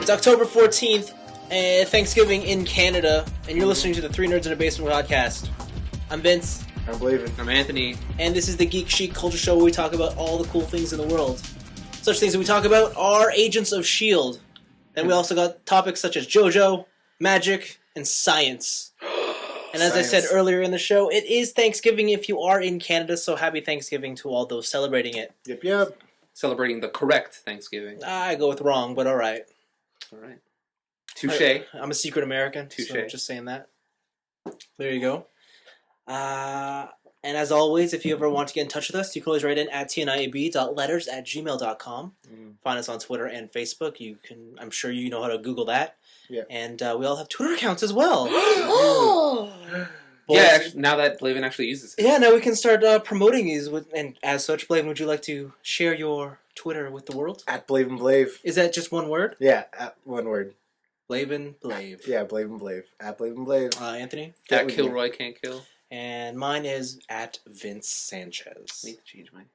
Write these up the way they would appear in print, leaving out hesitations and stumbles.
It's October 14th, Thanksgiving in Canada, and you're listening to the Three Nerds in a Basement podcast. I'm Vince. I'm Blaven. I'm Anthony. And this is the Geek Chic Culture Show where we talk about all the cool things in the world. Such things that we talk about are Agents of S.H.I.E.L.D. Then we also got topics such as Jojo, magic, and science. And as I said earlier in the show, it is Thanksgiving if you are in Canada, so happy Thanksgiving to all those celebrating it. Yep. Celebrating the correct Thanksgiving. I go with wrong, but alright. Alright. Touche. I'm a secret American, Touche. so just saying that. There you go. And as always, if you ever want to get in touch with us, you can always write in at tniab.letters@gmail.com. Find us on Twitter and Facebook. You can, I'm sure you know how to Google that. Yeah. And we all have Twitter accounts as well. Yeah, actually, now that Blaven actually uses it. Yeah, now we can start promoting these. And as such, Blaven, would you like to share your Twitter with the world? At Blaven Blave. Is that just one word? Yeah, at one word. Blaven Blave. Yeah, Blaven Blave. At Blaven Blave. Anthony? At Kilroy Can't Kill. And mine is at Vince Sanchez. I need to change mine.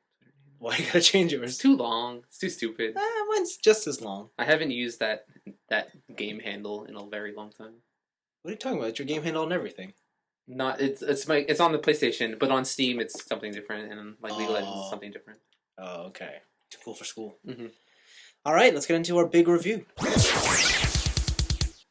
Why you gotta change yours? It's too long. It's too stupid. Mine's just as long. I haven't used that game handle in a very long time. What are you talking about? It's your game handle and everything. Not it's on the PlayStation, but on Steam it's something different, and like League of Legends is something different. Oh, okay. Too cool for school. Mm-hmm. All right, let's get into our big review.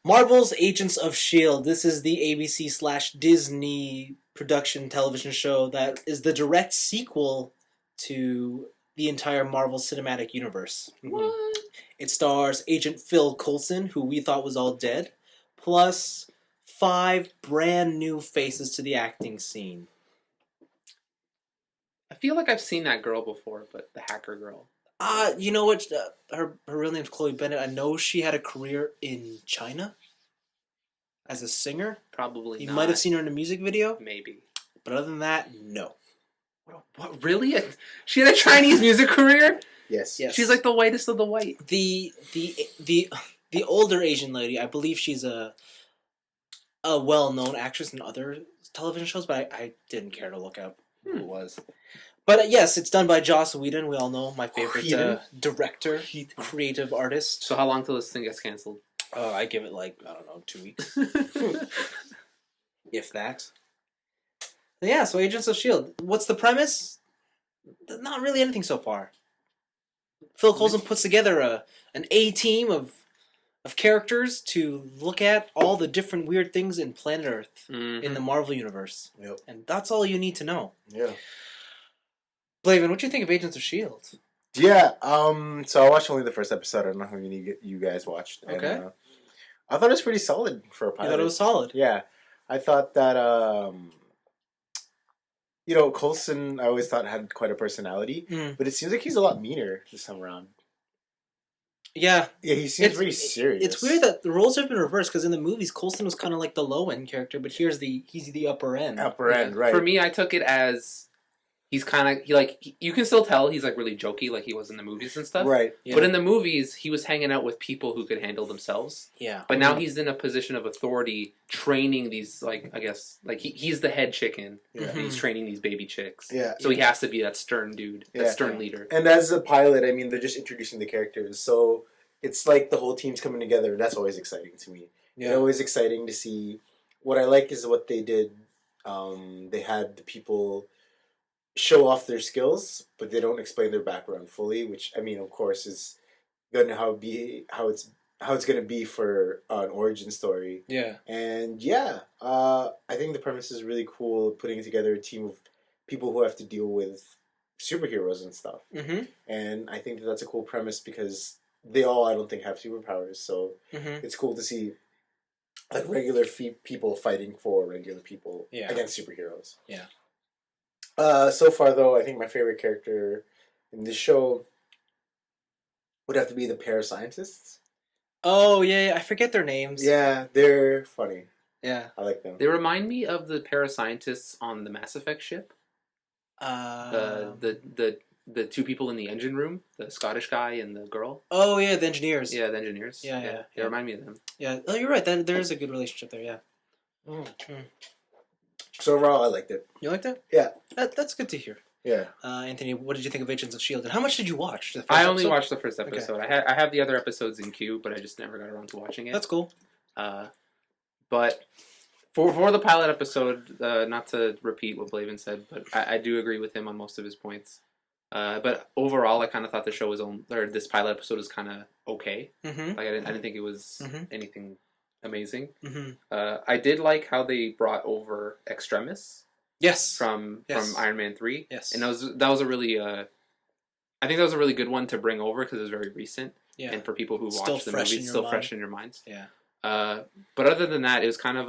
Marvel's Agents of S.H.I.E.L.D. This is the ABC/Disney production television show that is the direct sequel to the entire Marvel Cinematic Universe. What? It stars Agent Phil Coulson, who we thought was all dead, plus 5 brand new faces to the acting scene. I feel like I've seen that girl before, but the hacker girl. You know what? Her real name's Chloe Bennett. I know she had a career in China as a singer. Probably You not. might have seen her in a music video. Maybe. But other than that, no. What, really? She had a Chinese music career? Yes. She's like the whitest of the white. The older Asian lady, I believe she's a well-known actress in other television shows, but I didn't care to look up who it was. But yes, it's done by Joss Whedon. We all know, my favorite director, creative artist. So how long till this thing gets canceled? I give it 2 weeks. If that. Yeah, so Agents of S.H.I.E.L.D. What's the premise? Not really anything so far. Phil Coulson puts together an A-team of characters to look at all the different weird things in planet Earth in the Marvel Universe. Yep. And that's all you need to know. Yeah. Blaven, what do you think of Agents of S.H.I.E.L.D.? Yeah, so I watched only the first episode. I don't know how many you guys watched. And, Okay. I thought it was pretty solid for a pilot. You thought it was solid? Yeah. I thought that, Coulson, I always thought had quite a personality, but it seems like he's a lot meaner this time around. Yeah. Yeah, he seems pretty serious. It's weird that the roles have been reversed, because in the movies, Coulson was kind of like the low-end character, but he's the upper end. Upper end, right. For me, I took it as he's kind of, you can still tell he's, really jokey like he was in the movies and stuff. Right. Yeah. But in the movies, he was hanging out with people who could handle themselves. Yeah. But now he's in a position of authority training these, he's the head chicken. Yeah. And he's training these baby chicks. Yeah. So he has to be that stern dude, that stern leader. And as a pilot, I mean, they're just introducing the characters, so it's like the whole team's coming together. That's always exciting to me. Yeah. It's always exciting to see. What I like is what they did. They had the people show off their skills, but they don't explain their background fully, which, I mean, of course, is gonna how it's gonna be for an origin story. Yeah. And yeah, I think the premise is really cool, putting together a team of people who have to deal with superheroes and stuff. Mm-hmm. And I think that's a cool premise because they all, I don't think, have superpowers. So it's cool to see regular people fighting for regular people against superheroes. Yeah. So far, though, I think my favorite character in this show would have to be the parascientists. Oh, yeah, I forget their names. Yeah, they're funny. Yeah. I like them. They remind me of the parascientists on the Mass Effect ship. The two people in the engine room, the Scottish guy and the girl. Oh, yeah, the engineers. Yeah, the engineers. Yeah. They remind me of them. Yeah. Oh, you're right. There is a good relationship there, yeah. So overall, I liked it. You liked it? Yeah. That's good to hear. Yeah. Anthony, what did you think of Agents of S.H.I.E.L.D. and how much did you watch? The first I only episode? watched the first episode. Okay. I have the other episodes in queue, but I just never got around to watching it. That's cool. But for the pilot episode, not to repeat what Blaven said, but I do agree with him on most of his points. But overall, I kind of thought the show this pilot episode was kind of okay. Mm-hmm. Like I didn't think it was anything amazing. Mm-hmm. I did like how they brought over Extremis. Yes. From Iron Man 3. Yes. And that was a really I think that was a really good one to bring over because it was very recent. Yeah. And for people who watch the movie, it's still fresh in your minds. Yeah. But other than that, it was kind of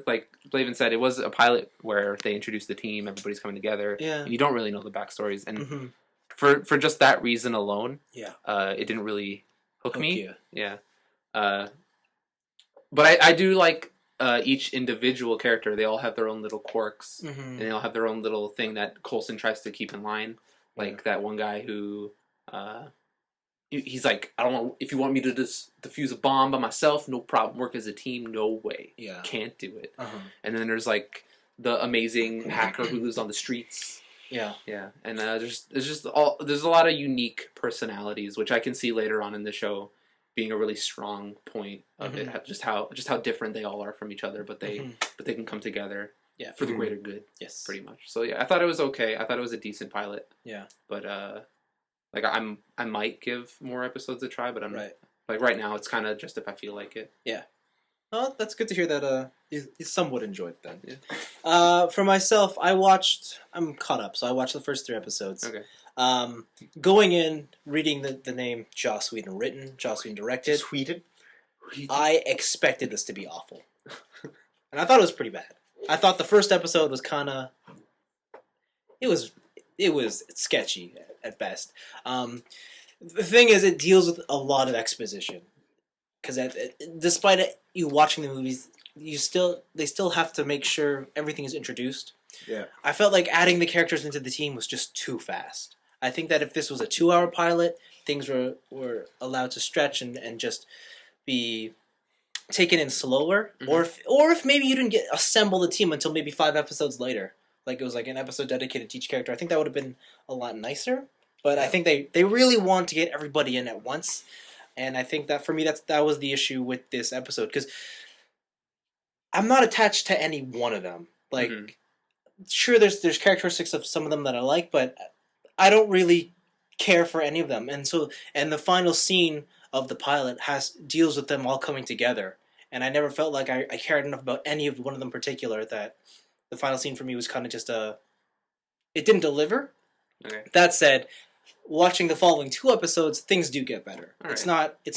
like Blaven said, it was a pilot where they introduced the team, everybody's coming together. Yeah. And you don't really know the backstories. And Mm-hmm. for just that reason alone, yeah. It didn't really hook me. You. Yeah. But I do like each individual character. They all have their own little quirks, and they all have their own little thing that Coulson tries to keep in line. Like that one guy who, he's like, I don't want. If you want me to defuse a bomb by myself, no problem. Work as a team, no way. Yeah, can't do it. Uh-huh. And then there's like the amazing hacker who lives on the streets. Yeah, yeah, and there's a lot of unique personalities, which I can see later on in the show being a really strong point of it. Just how different they all are from each other, but they can come together. Yeah, for the greater good. Yes, pretty much. So yeah, I thought it was okay. I thought it was a decent pilot. Yeah, but like I might give more episodes a try, but I'm like right now it's kind of just if I feel like it. Yeah. Oh, that's good to hear that you somewhat enjoyed it then. Yeah. For myself, I'm caught up, so I watched the first 3 episodes. Okay. Going in, reading the name Joss Whedon written, Joss Whedon directed. Whedon? I expected this to be awful. And I thought it was pretty bad. I thought the first episode was kind of... It was sketchy at best. The thing is, it deals with a lot of exposition. Because despite you watching the movies, they still have to make sure everything is introduced. Yeah. I felt like adding the characters into the team was just too fast. I think that if this was a 2-hour pilot, things were allowed to stretch and just be taken in slower. Or if maybe you didn't assemble the team until maybe 5 episodes later. Like it was like an episode dedicated to each character. I think that would have been a lot nicer. But I think they really want to get everybody in at once. And I think that for me that was the issue with this episode. Because I'm not attached to any one of them. Like, sure, there's characteristics of some of them that I like, but I don't really care for any of them. And the final scene of the pilot deals with them all coming together. And I never felt like I cared enough about any of one of them in particular that the final scene for me was kind of just it didn't deliver. Okay. That said, watching the following 2 episodes, things do get better. Right. It's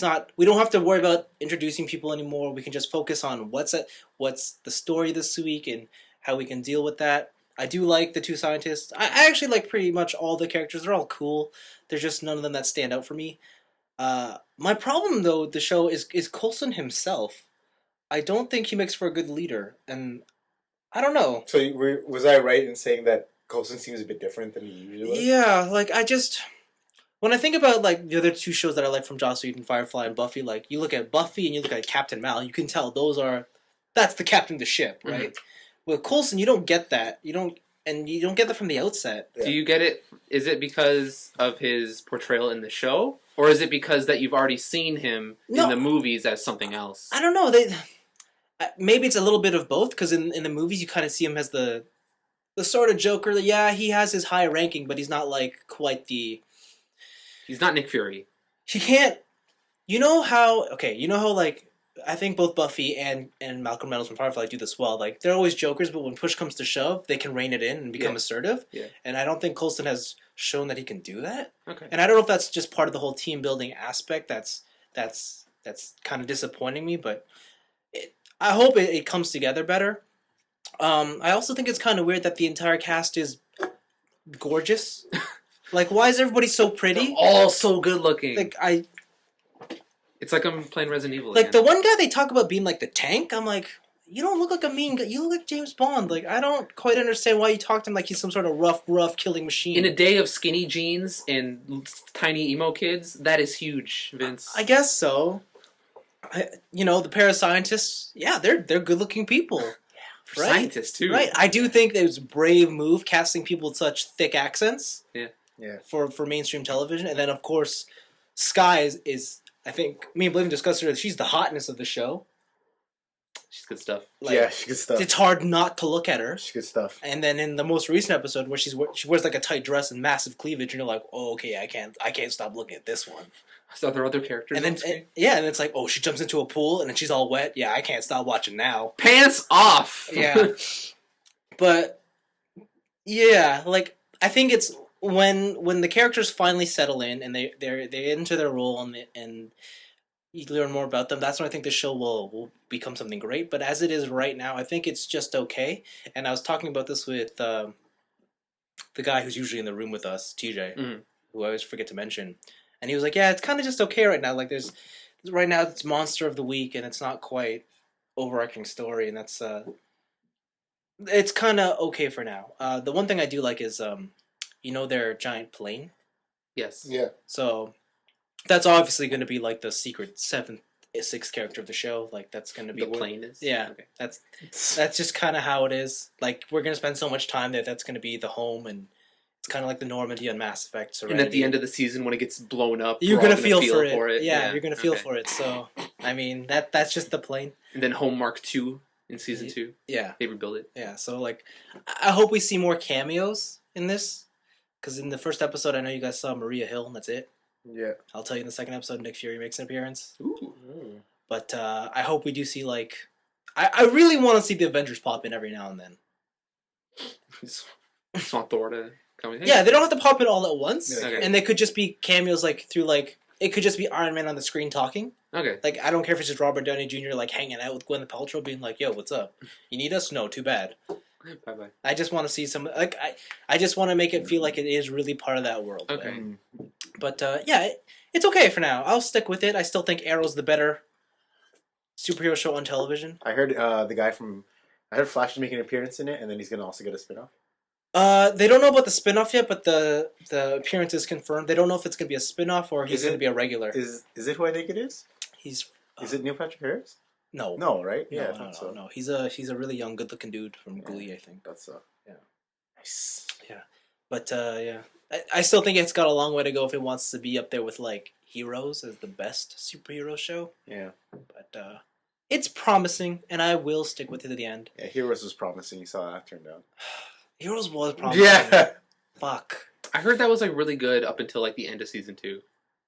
not. We don't have to worry about introducing people anymore. We can just focus on what's the story this week and how we can deal with that. I do like the 2 scientists. I actually like pretty much all the characters. They're all cool. There's just none of them that stand out for me. My problem though with the show is Coulson himself. I don't think he makes for a good leader, and I don't know. So was I right in saying that Coulson seems a bit different than he usually was? Yeah, like when I think about like the other 2 shows that I like from Joss Whedon, Firefly and Buffy, like you look at Buffy and you look at Captain Mal, you can tell that's the captain of the ship, right? With Coulson, you don't get that. You don't get that from the outset. Yeah. Do you get it? Is it because of his portrayal in the show, or is it because that you've already seen him in the movies as something else? I don't know. Maybe it's a little bit of both, because in the movies you kind of see him as the sort of Joker that, yeah, he has his high ranking, but he's not like quite the... He's not Nick Fury. He can't... You know how like, I think both Buffy and Malcolm Reynolds from Firefly do this well. Like, they're always jokers, but when push comes to shove, they can rein it in and become assertive. Yeah. And I don't think Coulson has shown that he can do that. Okay. And I don't know if that's just part of the whole team building aspect that's kind of disappointing me, but I hope it comes together better. I also think it's kind of weird that the entire cast is gorgeous. Like, why is everybody so pretty? They're all so good looking. Like, it's like I'm playing Resident Evil like, again. the one guy they talk about being like the tank, I'm like, you don't look like a mean guy. You look like James Bond. Like, I don't quite understand why you talk to him like he's some sort of rough killing machine. In a day of skinny jeans and tiny emo kids, that is huge, Vince. I guess so. The parascientists, yeah, they're good looking people. For right? scientists, too. Right. I do think it was a brave move casting people with such thick accents. Yeah. For mainstream television. And then, of course, Sky is I think, me and Blaven discussed her, she's the hotness of the show. She's good stuff. Like, she's good stuff. It's hard not to look at her. She's good stuff. And then in the most recent episode where she wears like a tight dress and massive cleavage, and you're like, oh, okay, I can't stop looking at this one. So there are other characters. And then and it's like, oh, she jumps into a pool and then she's all wet. Yeah, I can't stop watching now. Pants off. Yeah, but yeah, like I think it's when the characters finally settle in and they're into their role and you learn more about them. That's when I think the show will become something great. But as it is right now, I think it's just okay. And I was talking about this with the guy who's usually in the room with us, TJ, who I always forget to mention. And he was like, yeah, it's kind of just okay right now. Like right now it's Monster of the Week and it's not quite overarching story. And that's, it's kind of okay for now. The one thing I do like is, their giant plane. Yes. Yeah. So that's obviously going to be like the secret sixth character of the show. Like that's going to be the plane is. Yeah. Okay. That's just kind of how it is. Like we're going to spend so much time there. That's going to be the home, and it's kind of like the Normandy on Mass Effect. Serenity. And at the end of the season, when it gets blown up, you're going to feel for it. Yeah, you're going to feel for it. So I mean that's just the plane. And then Home Mark 2 in season 2. Yeah. They rebuild it. Yeah. So like, I hope we see more cameos in this, because in the first episode, I know you guys saw Maria Hill, and that's it. Yeah. I'll tell you in the second episode, Nick Fury makes an appearance. Ooh. But I hope we do see, like... I really want to see the Avengers pop in every now and then. Just want Thor to come in. Yeah, they don't have to pop in all at once. Okay. And they could just be cameos, like, through, like... It could just be Iron Man on the screen talking. Okay. Like, I don't care if it's just Robert Downey Jr., like, hanging out with Gwyneth Paltrow, being like, yo, what's up? You need us? No, too bad. Bye-bye. I just want to see some... Like, I just want to make it feel like it is really part of that world. Okay. But, yeah, it's okay for now. I'll stick with it. I still think Arrow's the better superhero show on television. I heard I heard Flash is making an appearance in it, and then he's going to also get a spin-off. They don't know about the spin-off yet, but the appearance is confirmed. They don't know if it's going to be a spin-off or he's going to be a regular. Is it who I think it is? Is it Neil Patrick Harris? No. No, right? Yeah, I thought so. No. He's a really young, good-looking dude from Glee, I think. That's so. Yeah. Nice. Yeah. But, yeah. I still think it's got a long way to go if it wants to be up there with, like, Heroes as the best superhero show. Yeah. But, it's promising, and I will stick with it to the end. Yeah, Heroes was promising. You saw that turned out. Heroes was promising. Yeah. Fuck. I heard that was like really good up until like the end of season 2.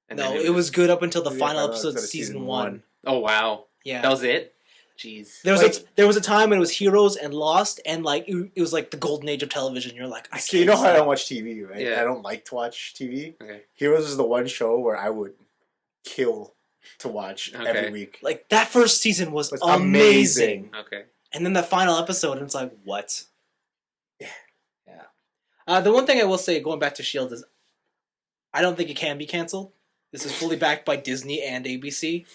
And No, then it was good up until the Yeah, final final episode of episode of season season 1. Oh wow. Yeah. That was it? Jeez. There was a time when it was Heroes and Lost, and like it was like the golden age of television. You're like, So you know how I don't watch TV, right? Yeah. I don't like to watch TV. Okay. Heroes is the one show where I would kill to watch Okay. every week. Like that first season was It's amazing. Okay. And then the final episode, and it's like, what? Yeah. Yeah. The one thing I will say, going back to S.H.I.E.L.D., is I don't think it can be canceled. This is fully backed by Disney and ABC.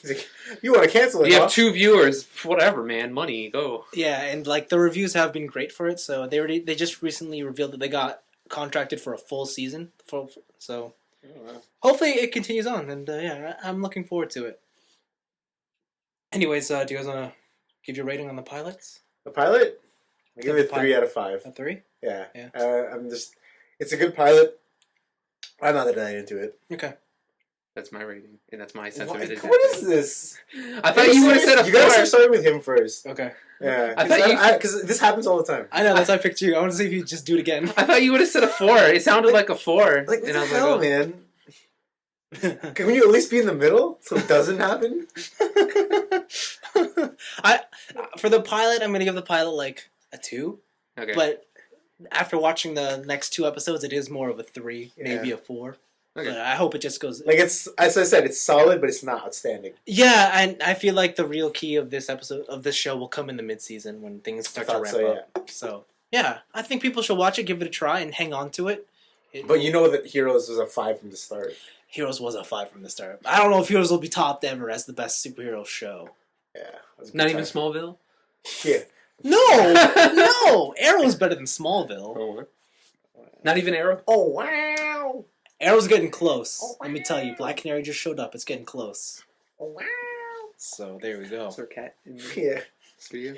You want to cancel it? You huh? have 2 viewers. Whatever, man. Money. Go. Yeah, and like the reviews have been great for it. So they just recently revealed that they got contracted for a full season. So hopefully it continues on, and yeah, I'm looking forward to it. Anyways, do you guys want to give your rating on the pilots? The pilot? I give it The 3 out of 5. A 3? Yeah. Yeah. It's a good pilot. I'm not that into it. Okay. That's my rating, and that's my sensitivity. What is this? I thought you would have said a 4. You guys are starting with him first. Okay. Yeah. I thought Because this happens all the time. I know, that's why I picked you. I want to see if you just do it again. I thought you would have said a 4. It sounded like a 4. Like, what and the I was hell, like, man? Can you at least be in the middle so it doesn't happen? For the pilot, I'm going to give the pilot like a 2. okay. But after watching the next 2 episodes, it is more of a 3, maybe Yeah. a 4. Okay. But I hope it just goes... Like, it's, as I said, it's solid, but it's not outstanding. Yeah, and I feel like the real key of this episode, of this show, will come in the mid-season when things start to ramp up. So, yeah, I think people should watch it, give it a try, and hang on to it. But you know that Heroes was a 5 from the start. Heroes was a 5 from the start. I don't know if Heroes will be topped ever as the best superhero show. Yeah. It was a good Not even time. Smallville? Yeah. No! No! Arrow's better than Smallville. Oh, not even Arrow? Oh, wow! Arrow's getting close. Let me tell you, Black Canary just showed up. It's getting close. Oh, wow! So, there we go. Is there a cat in the Yeah. studio?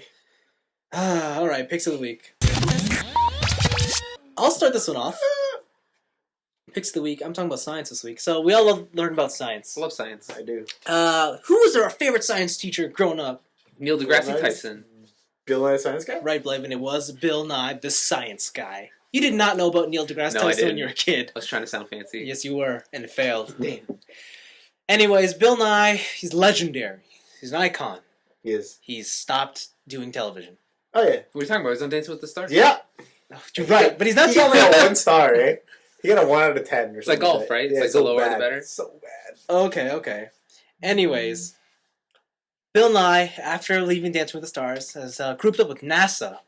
All right, picks of the week. I'll start this one off. Picks of the week. I'm talking about science this week. So we all learn about science. I love science. I do. Who was our favorite science teacher growing up? Neil deGrasse Tyson. Bill Nye, science guy? Right, Blaven. It was Bill Nye, the science guy. You did not know about Neil deGrasse Tyson when you were a kid. I was trying to sound fancy. Yes, you were, and it failed. Damn. Anyways, Bill Nye, he's legendary. He's an icon. He is. He's stopped doing television. Oh, yeah. What are you talking about? He's on Dancing with the Stars? Yeah. You're right, but he's not He only got 1 star, right? He got a 1 out of 10 or It's like something. golf, right? It's Yeah, like the lower the better. It's so bad. Okay. Anyways, Bill Nye, after leaving Dancing with the Stars, has grouped up with NASA.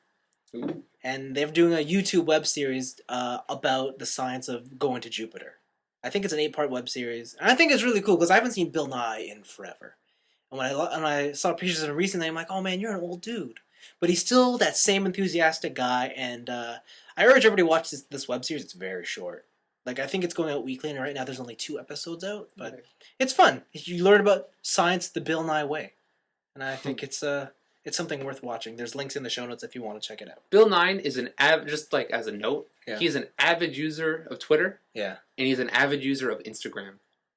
Ooh. And they're doing a YouTube web series about the science of going to Jupiter. I think it's an 8-part web series. And I think it's really cool because I haven't seen Bill Nye in forever. And when I saw pictures of him recently, I'm like, oh man, you're an old dude. But he's still that same enthusiastic guy. And I urge everybody to watch this web series. It's very short. Like, I think it's going out weekly, and right now there's only 2 episodes out. But it's fun. You learn about science the Bill Nye way. And I think it's something worth watching. There's links in the show notes if you want to check it out. Bill Nye is just like as a note, Yeah. he's an avid user of Twitter. Yeah. And he's an avid user of Instagram.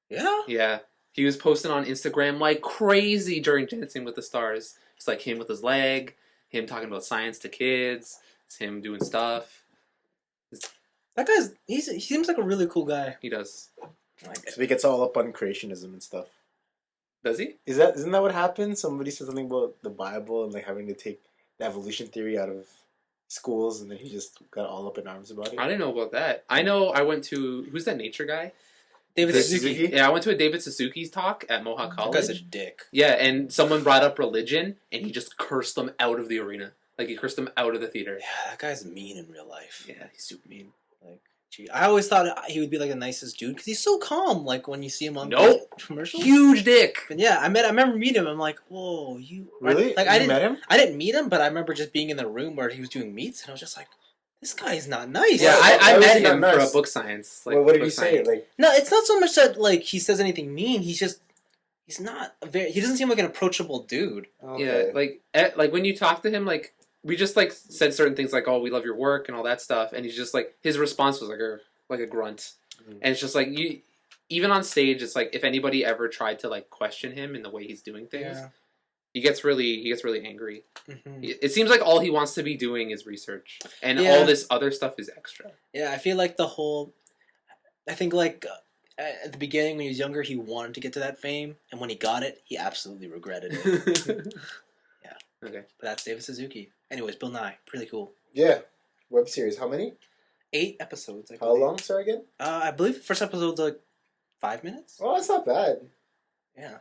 Yeah? Yeah. He was posting on Instagram like crazy during Dancing with the Stars. It's like him with his leg, him talking about science to kids, it's him doing stuff. That he seems like a really cool guy. He does. So he gets all up on creationism and stuff. Does he? Isn't that what happened? Somebody said something about the Bible and like having to take the evolution theory out of schools, and then he just got all up in arms about it. I didn't know about that. I know I went to, who's that nature guy? David Suzuki. Yeah, I went to a David Suzuki's talk at Mohawk That College. guy's a dick. Yeah, and someone brought up religion, and he just cursed them out of the arena. Like, he cursed them out of the theater. Yeah, that guy's mean in real life. Yeah, he's super mean. Like, gee, I always thought he would be like the nicest dude because he's so calm. Like when you see him on commercials. Huge dick. But yeah, I remember meeting him. I'm like, whoa, you Really? Like You met him? I didn't meet him, but I remember just being in the room where he was doing meets, and I was just like, this guy's not nice. Yeah, Why I was met he not him for a nice? book science. Like, Well, what did book he say? science. Like, No, it's not so much that like he says anything mean. He's not he doesn't seem like an approachable dude. okay. Yeah, like when you talk to him, like we just like said certain things like, "Oh, we love your work" and all that stuff, and he's just like his response was like a grunt, and it's just like you. Even on stage, it's like if anybody ever tried to like question him in the way he's doing things, he gets really angry. Mm-hmm. It seems like all he wants to be doing is research, and Yeah. all this other stuff is extra. Yeah, I feel like I think like at the beginning when he was younger, he wanted to get to that fame, and when he got it, he absolutely regretted it. Yeah. Okay. But that's David Suzuki. Anyways, Bill Nye, pretty cool. Yeah. Web series. How many? 8 episodes. I How believe. long, sorry, again? I believe the first episode's like 5 minutes. Oh, that's not bad. Yeah.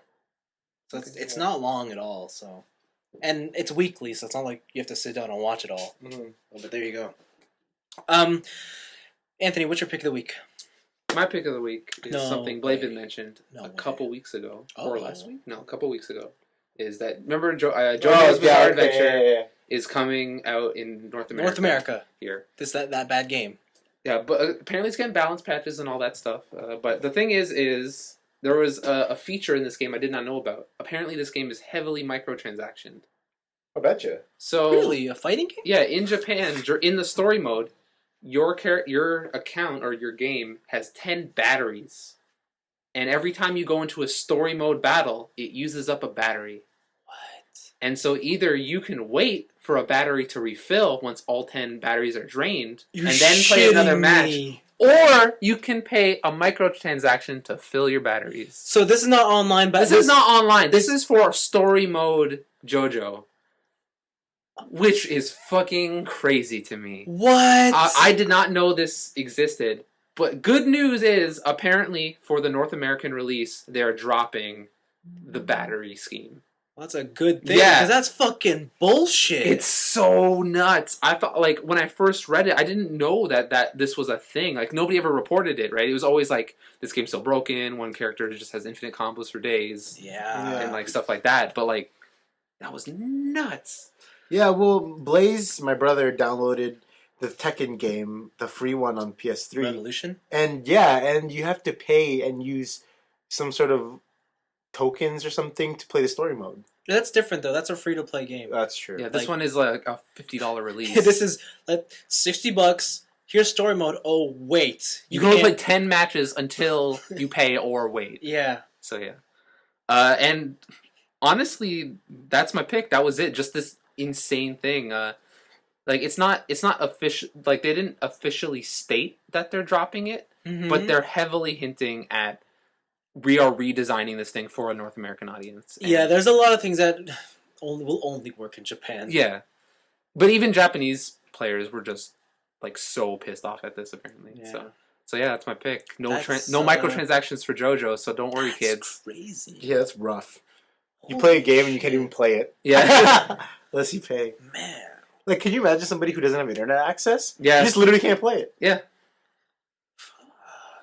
So it's not long at all. So, and it's weekly, so it's not like you have to sit down and watch it all. Mm-hmm. But there you go. Anthony, what's your pick of the week? My pick of the week is No something way. Blaven mentioned No a way. couple weeks ago, or Oh. last week? No, a couple weeks ago. Is that remember Jojo's Oh, Bizarre okay, Adventure yeah. is coming out in North America. North America. Here. That bad game. Yeah, but apparently it's getting balance patches and all that stuff. But the thing is there was a feature in this game I did not know about. Apparently this game is heavily microtransactioned. I betcha. So Really, a fighting game? yeah, in Japan, in the story mode, your account or your game has 10 batteries. And every time you go into a story mode battle, it uses up a battery. What? And so either you can wait for a battery to refill once all 10 batteries are drained, You're and then play another shitting match. me. Or you can pay a microtransaction to fill your batteries. So this is not online, but This is not online. This is for story mode JoJo. Which is fucking crazy to me. What? I did not know this existed. But good news is, apparently, for the North American release, they're dropping the battery scheme. Well, that's a good thing. Yeah. Because that's fucking bullshit. It's so nuts. I thought, like, when I first read it, I didn't know that this was a thing. Like, nobody ever reported it, right? It was always like, this game's so broken, one character just has infinite combos for days, Yeah. and, like, stuff like that. But, like, that was nuts. Yeah, well, Blaze, my brother, downloaded the Tekken game, the free one on PS3. Revolution? And yeah, and you have to pay and use some sort of tokens or something to play the story mode. That's different though. That's a free to play game. That's true. Yeah, this one is like a $50 release. This is like $60. Here's story mode. Oh wait, You can only play 10 matches until you pay or wait. Yeah. So yeah. And honestly, that's my pick. That was it. Just this insane thing. Like it's not official. Like they didn't officially state that they're dropping it, but they're heavily hinting at we are redesigning this thing for a North American audience. And yeah, there's a lot of things that will only work in Japan. yeah, but even Japanese players were just like so pissed off at this apparently. Yeah. So yeah, that's my pick. No That's, no microtransactions for JoJo. So don't worry, kids. Crazy. Yeah, that's rough. You play a game and you can't even play it. Yeah. Unless you pay. Man. Like, can you imagine somebody who doesn't have internet access? Yeah. You just literally can't play it. Yeah.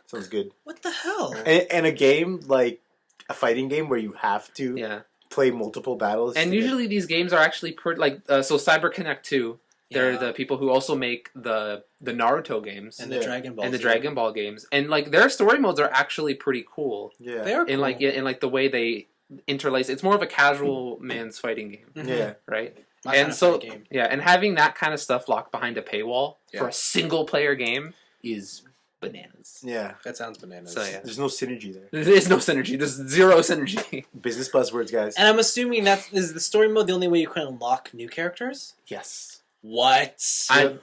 Sounds good. What the hell? And a game, like a fighting game where you have to Yeah. play multiple battles. And usually these games are actually so Cyber Connect 2. They're the people who also make the Naruto games and the Dragon Ball and the Dragon Ball games, and like their story modes are actually pretty cool. Yeah. They are cool. In like the way they interlace. It's more of a casual man's fighting game. Yeah. Right. My and kind of so fighting game. yeah, and having that kind of stuff locked behind a paywall Yeah. for a single player game is bananas. Yeah. That sounds bananas. So yeah, There's no synergy there. there is no synergy. There's zero synergy. Business buzzwords, guys. And I'm assuming is the story mode the only way you can unlock new characters? Yes. What?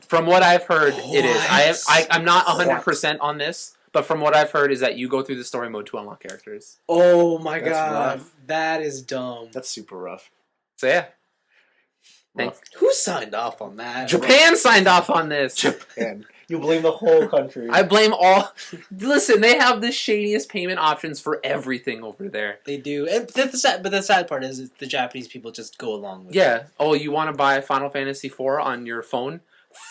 From what I've heard, it is. What? I'm not 100% on this, but from what I've heard is that you go through the story mode to unlock characters. Oh my That's god. rough. That is dumb. That's super rough. So yeah, Rough. Who signed off on that? Japan signed off on this. Japan. You blame the whole country. I blame all. Listen, they have the shadiest payment options for everything over there. They do. And the sad part is the Japanese people just go along with it. Yeah. Oh, you want to buy Final Fantasy IV on your phone?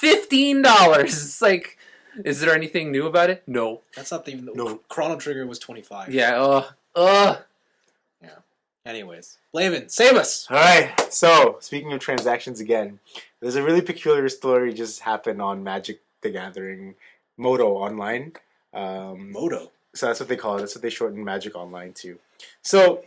$15. It's like, is there anything new about it? No. That's not even... No. Chrono Trigger was $25. Yeah. Yeah. Anyways. Blaven, save us! Alright, so, speaking of transactions again, there's a really peculiar story just happened on Magic the Gathering Moto Online. Moto. So that's what they call it. That's what they shorten Magic Online to. So,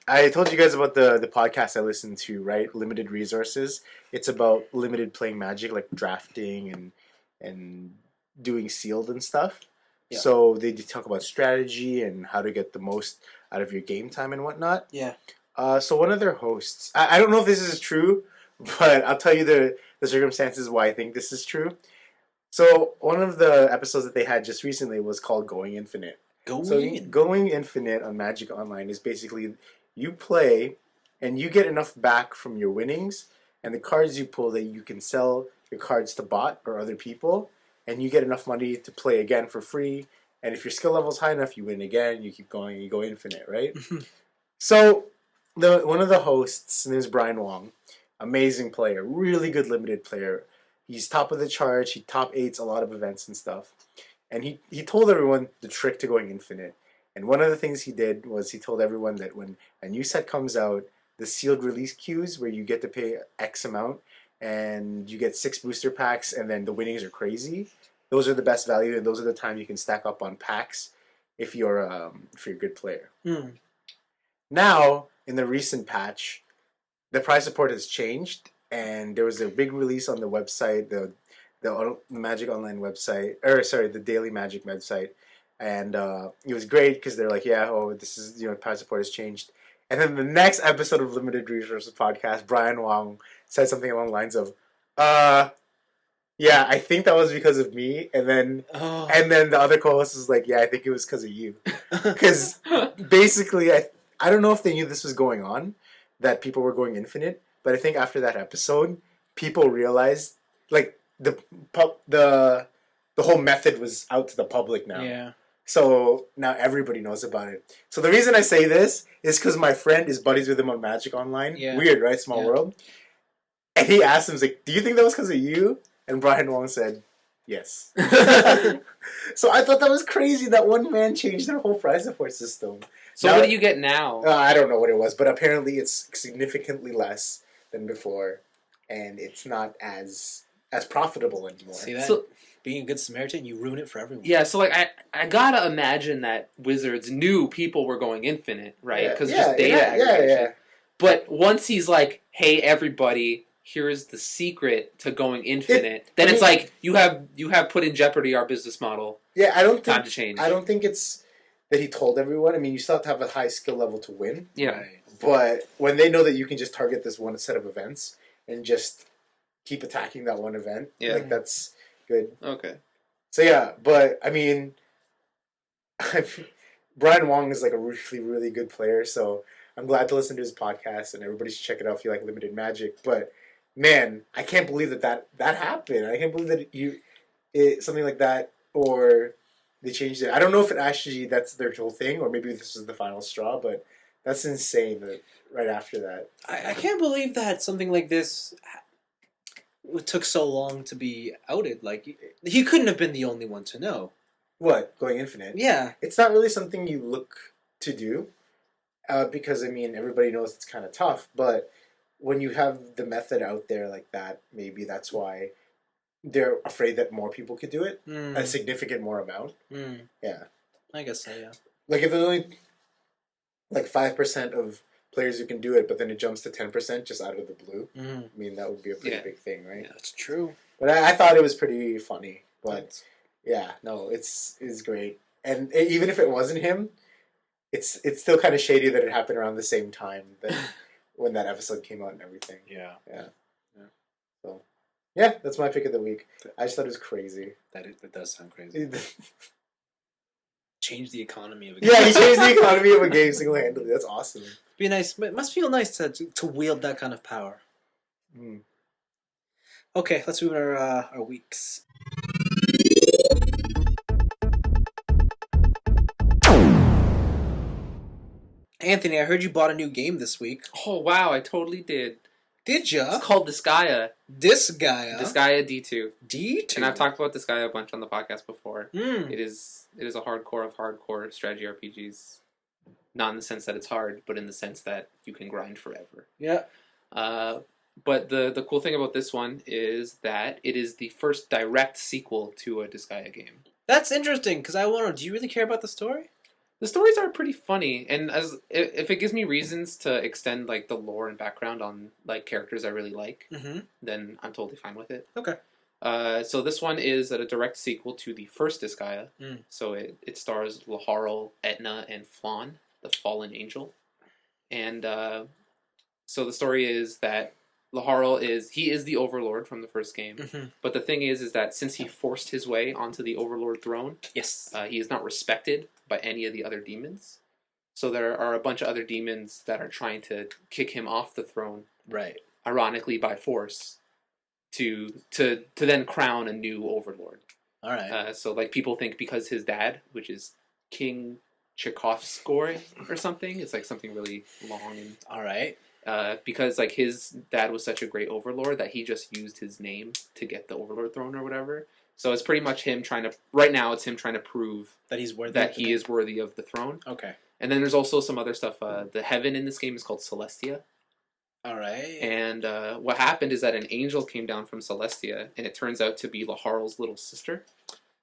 I told you guys about the podcast I listened to, right? Limited Resources. It's about limited playing Magic, like drafting and doing sealed and stuff. Yeah. So they talk about strategy and how to get the most out of your game time and whatnot. Yeah. So one of their hosts, I don't know if this is true, but I'll tell you the circumstances why I think this is true. So one of the episodes that they had just recently was called Going Infinite. Going Infinite on Magic Online is basically you play and you get enough back from your winnings and the cards you pull that you can sell your cards to bot or other people, and you get enough money to play again for free. And if your skill level is high enough, you win again. You keep going. You go infinite, right? So one of the hosts, his name is Brian Wong, amazing player, really good limited player. He's top of the charts. He top 8s a lot of events and stuff. And he told everyone the trick to going infinite. And one of the things he did was he told everyone that when a new set comes out, the sealed release queues where you get to pay X amount and you get 6 booster packs and then the winnings are crazy. Those are the best value and those are the time you can stack up on packs if you're a good player. Now, in the recent patch, the prize support has changed and there was a big release on the website, the Magic Online website, the Daily Magic website, and it was great because they're like, this is, prize support has changed. And then the next episode of Limited Resources podcast, Brian Wong said something along the lines of, yeah, I think that was because of me, and then the other co-host was like, yeah, I think it was because of you, because basically, I don't know if they knew this was going on, that people were going infinite, but I think after that episode, people realized like the whole method was out to the public now. Yeah. So now everybody knows about it. So the reason I say this is because my friend is buddies with him on Magic Online. Yeah. Weird, right? Small world. And he asked him, he's like, do you think that was because of you? And Brian Wong said, yes. So I thought that was crazy that one man changed their whole prize support system. So what do you get now? I don't know what it was, but apparently it's significantly less than before. And it's not as as profitable anymore. See that? So- Being a good Samaritan, you ruin it for everyone. Yeah, so like I gotta imagine that Wizards knew people were going infinite, right? Because just data aggregation. Yeah. But once he's like, "Hey, everybody, here's the secret to going infinite," then it's like you have put in jeopardy our business model. Yeah, I don't Time think to change. I don't think it's that he told everyone. I mean, you still have to have a high skill level to win. Yeah. Right. But when they know that you can just target this one set of events and just keep attacking that one event, like that's good. Okay. So yeah, but I mean, Brian Wong is like a really, really good player. So I'm glad to listen to his podcast, and everybody should check it out if you like limited Magic. But man, I can't believe that happened. I can't believe that something like that, or they changed it. I don't know if it actually that's their whole thing, or maybe this is the final straw. But that's insane. That right after that, I can't believe that something like this took so long to be outed. Like, he couldn't have been the only one to know. what going infinite? Yeah. It's not really something you look to do, because I mean everybody knows it's kind of tough. But when you have the method out there like that, maybe that's why they're afraid that more people could do it, a significant more amount. Yeah, I guess so, yeah. like if there's only like 5% of players who can do it, but then it jumps to 10% just out of the blue. I mean, that would be a pretty big thing, right? Yeah, that's true. But I thought it was pretty funny. But yeah, no, it's great. And even if it wasn't him, it's still kind of shady that it happened around the same time that when that episode came out and everything. Yeah. So yeah, that's my pick of the week. I just thought it was crazy. That does sound crazy. Change the economy of a game. Yeah, he changed the economy of a game single-handedly. That's awesome. Be nice. It must feel nice to wield that kind of power. Okay, let's move on to our weeks. Anthony, I heard you bought a new game this week. Oh wow, I totally did. Did ya? It's called Disgaea. Disgaea. Disgaea D2. D2. And I've talked about Disgaea a bunch on the podcast before. Mm. It is a hardcore of hardcore strategy RPGs. Not in the sense that it's hard, but in the sense that you can grind forever. Yeah. But the cool thing about this one is that it is the first direct sequel to a Disgaea game. That's interesting, because I wonder, do you really care about the story? The stories are pretty funny, and if it gives me reasons to extend like the lore and background on like characters I really like, then I'm totally fine with it. Okay. So this one is a direct sequel to the first Disgaea. So it stars Laharl, Etna, and Flan, the fallen angel. And so the story is that Laharl is the Overlord from the first game. But the thing is that since he forced his way onto the Overlord throne, yes, he is not respected by any of the other demons. So there are a bunch of other demons that are trying to kick him off the throne. Right. Ironically, by force, to then crown a new Overlord. All right. So like people think because his dad, which is King Tchaikovsky or something, it's like something really long and all right. Because like his dad was such a great overlord that he just used his name to get the overlord throne or whatever. So it's pretty much him trying to. Right now, it's him trying to prove that he's worthy. That he is worthy of the throne. Okay. And then there's also some other stuff. The heaven in this game is called Celestia. All right. And what happened is that an angel came down from Celestia, and it turns out to be Laharl's little sister.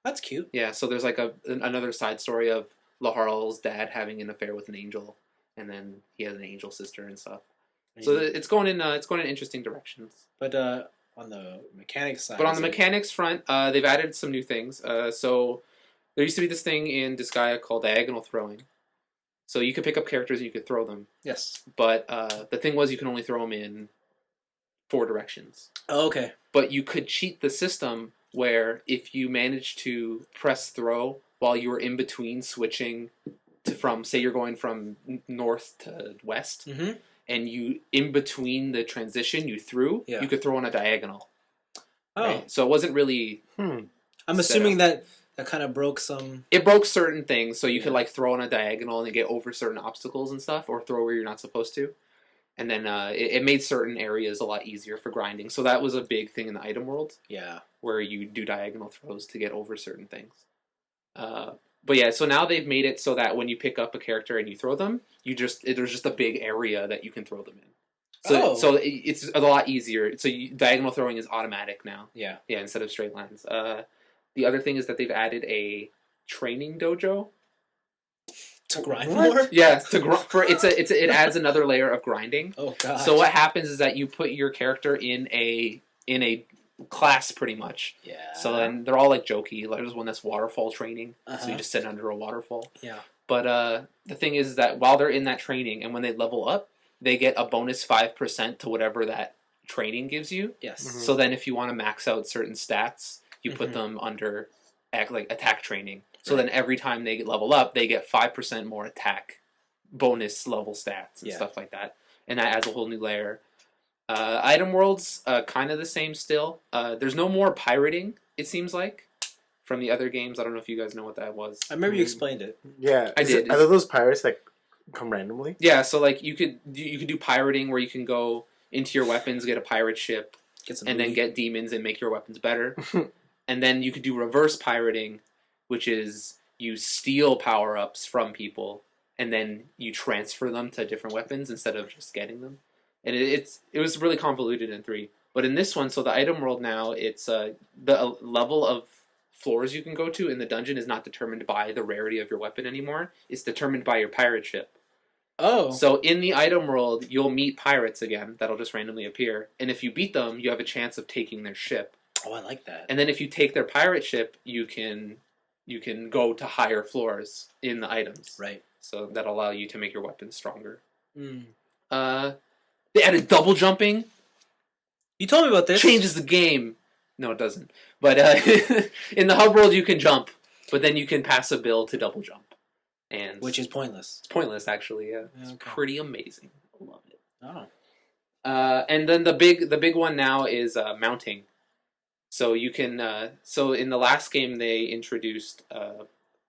That's cute. Yeah. So there's like another side story of Laharl's dad having an affair with an angel, and then he has an angel sister and stuff. So it's going in interesting directions. But on the mechanics side. But on the mechanics front, they've added some new things. So there used to be this thing in Disgaea called diagonal throwing. So you could pick up characters and you could throw them. Yes. But the thing was you can only throw them in 4 directions. Oh, okay. But you could cheat the system where if you managed to press throw while you were in between switching from, say you're going from north to west, and you, in between the transition you threw, you could throw on a diagonal. Oh. Right? So it wasn't really... I'm assuming that kind of broke some... It broke certain things, so you could like throw on a diagonal and get over certain obstacles and stuff, or throw where you're not supposed to. And then it made certain areas a lot easier for grinding. So that was a big thing in the item world. Yeah. Where you do diagonal throws to get over certain things. But yeah, so now they've made it so that when you pick up a character and you throw them, there's just a big area that you can throw them in. So it's a lot easier. So diagonal throwing is automatic now. Yeah. Yeah, instead of straight lines. The other thing is that they've added a training dojo. To grind more? Yeah, it adds another layer of grinding. Oh god. So what happens is that you put your character in a class pretty much. Yeah. So then they're all like jokey. Like there's one that's waterfall training. So you just sit under a waterfall. Yeah. But the thing is that while they're in that training and when they level up, they get a bonus 5% to whatever that training gives you. Yes. So then if you want to max out certain stats, you put them under like attack training. So then every time they level up, they get 5% more attack bonus level stats and stuff like that. And that adds a whole new layer. Item worlds, kind of the same still. There's no more pirating, it seems like, from the other games. I don't know if you guys know what that was. I remember you explained it. Yeah. I did. Are those pirates that come randomly? Yeah, so like you could do pirating where you can go into your weapons, get a pirate ship, then get demons and make your weapons better. And then you could do reverse pirating, which is you steal power-ups from people and then you transfer them to different weapons instead of just getting them. And it was really convoluted in 3. But in this one, so the item world now, it's the level of floors you can go to in the dungeon is not determined by the rarity of your weapon anymore. It's determined by your pirate ship. Oh. So in the item world, you'll meet pirates again. That'll just randomly appear. And if you beat them, you have a chance of taking their ship. Oh, I like that. And then if you take their pirate ship, you can go to higher floors in the items. Right. So that'll allow you to make your weapons stronger. Mm. They added double jumping. You told me about this. Changes the game. No, it doesn't. But in the hub world, you can jump, but then you can pass a bill to double jump, and which is pointless. It's pointless, actually. Yeah, it's pretty amazing. I love it. Oh. And then the big one now is mounting. So you can. So in the last game, they introduced,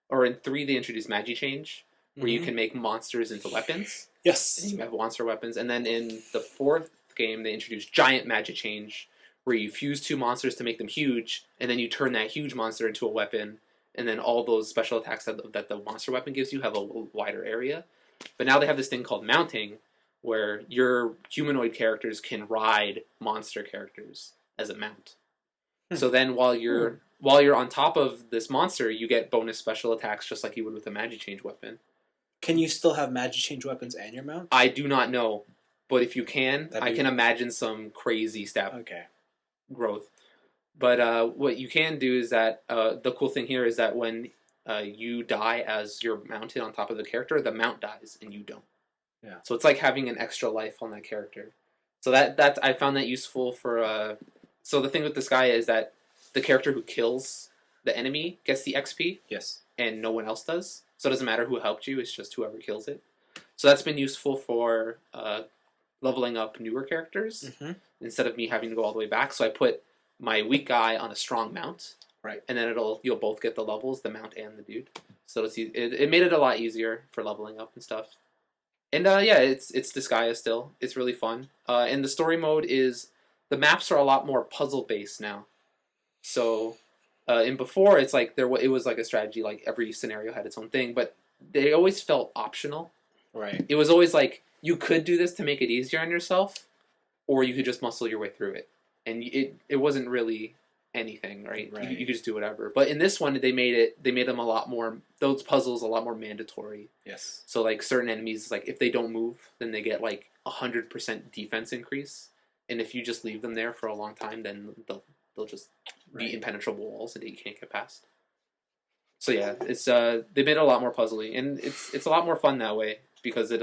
or in 3, they introduced Magi Change, where you can make monsters into weapons. Yes. And you have monster weapons, and then in the 4th game, they introduced Giant Magic Change, where you fuse 2 monsters to make them huge, and then you turn that huge monster into a weapon, and then all those special attacks that the monster weapon gives you have a wider area. But now they have this thing called mounting, where your humanoid characters can ride monster characters as a mount. So then while you're on top of this monster, you get bonus special attacks just like you would with a Magi Change weapon. Can you still have Magi Change weapons and your mount? I do not know, but if you can, I can imagine some crazy stat growth. But what you can do is that the cool thing here is that when you die as you're mounted on top of the character, the mount dies and you don't. Yeah. So it's like having an extra life on that character. So that I found that useful for. So the thing with Disgaea is that the character who kills the enemy gets the XP. Yes. And no one else does. So it doesn't matter who helped you, it's just whoever kills it. So that's been useful for leveling up newer characters instead of me having to go all the way back. So I put my weak guy on a strong mount. Right. And then you'll both get the levels, the mount and the dude. So it made it a lot easier for leveling up and stuff. And it's Disgaea still. It's really fun. And the story mode is, the maps are a lot more puzzle based now. So and before it's like it was like a strategy, like every scenario had its own thing, but they always felt optional. Right. It was always like you could do this to make it easier on yourself, or you could just muscle your way through it, and it wasn't really anything, right? You could just do whatever. But in this one, they made them a lot more, those puzzles a lot more mandatory. Yes. So like certain enemies, like if they don't move, then they get like 100% defense increase, and if you just leave them there for a long time, then they'll just be impenetrable walls that you can't get past. So yeah, it's they made it a lot more puzzly, and it's a lot more fun that way because it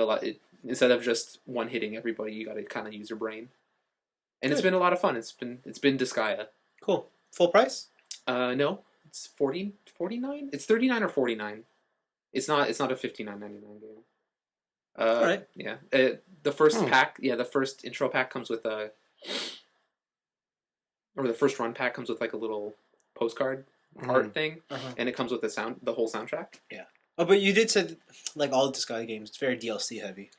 instead of just one hitting everybody, you got to kind of use your brain, and it's been a lot of fun. It's been Disgaea. Cool. Full price? No, it's $49. It's $39 or $49. It's not a $59.99 game. All right. Yeah. The first pack, the first intro pack comes with or the first run pack comes with like a little postcard art thing, and it comes with the whole soundtrack. Yeah. Oh, but you did say like all the Disgaea games, it's very DLC heavy.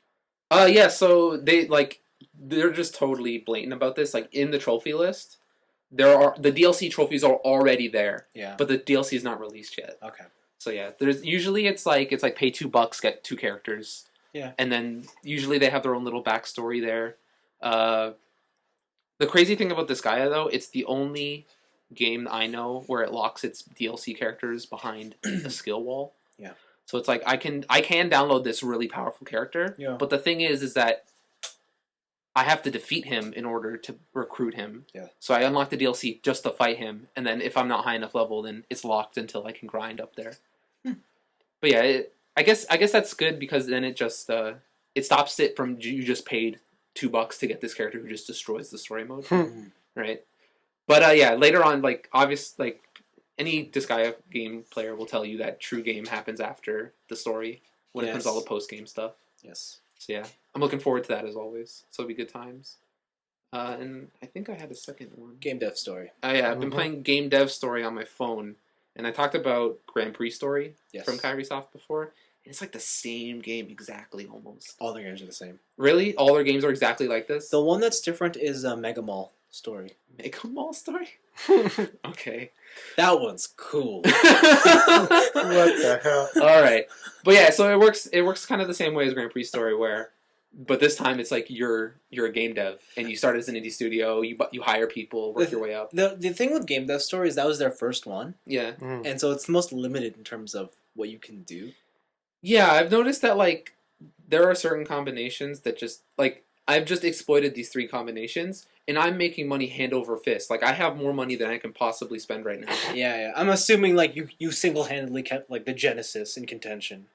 Yeah. So they're just totally blatant about this. Like in the trophy list, the DLC trophies are already there. Yeah. But the DLC is not released yet. Okay. So yeah, there's usually it's like pay $2, get 2 characters. Yeah. And then usually they have their own little backstory there. The crazy thing about Disgaea, though, it's the only game I know where it locks its DLC characters behind a skill wall. Yeah. So it's like I can download this really powerful character, but the thing is that I have to defeat him in order to recruit him. Yeah. So I unlock the DLC just to fight him, and then if I'm not high enough level, then it's locked until I can grind up there. But yeah, I guess that's good because then it just it stops it from you just paid $2 to get this character who just destroys the story mode, right? But yeah, later on, like any Disgaea game player will tell you that true game happens after the story when it comes to all the post game stuff. Yes. So yeah, I'm looking forward to that as always. So it'll be good times. And I think I had a second one. Game Dev Story. Yeah, I've been playing Game Dev Story on my phone, and I talked about Grand Prix Story from Kairisoft before. And it's like the same game exactly, almost. All their games are the same. Really? All their games are exactly like this? The one that's different is Mega Mall Story. Mega Mall Story? Okay. That one's cool. What the hell? All right. But yeah, so it works kind of the same way as Grand Prix Story, but this time it's like you're a game dev and you start as an indie studio, you hire people, work your way up. The thing with Game Dev Story is that was their first one. Yeah. And so it's the most limited in terms of what you can do. Yeah, I've noticed that like there are certain combinations that just like I've just exploited these 3 combinations and I'm making money hand over fist. Like I have more money than I can possibly spend right now. Yeah. I'm assuming like you single-handedly kept like the Genesis in contention.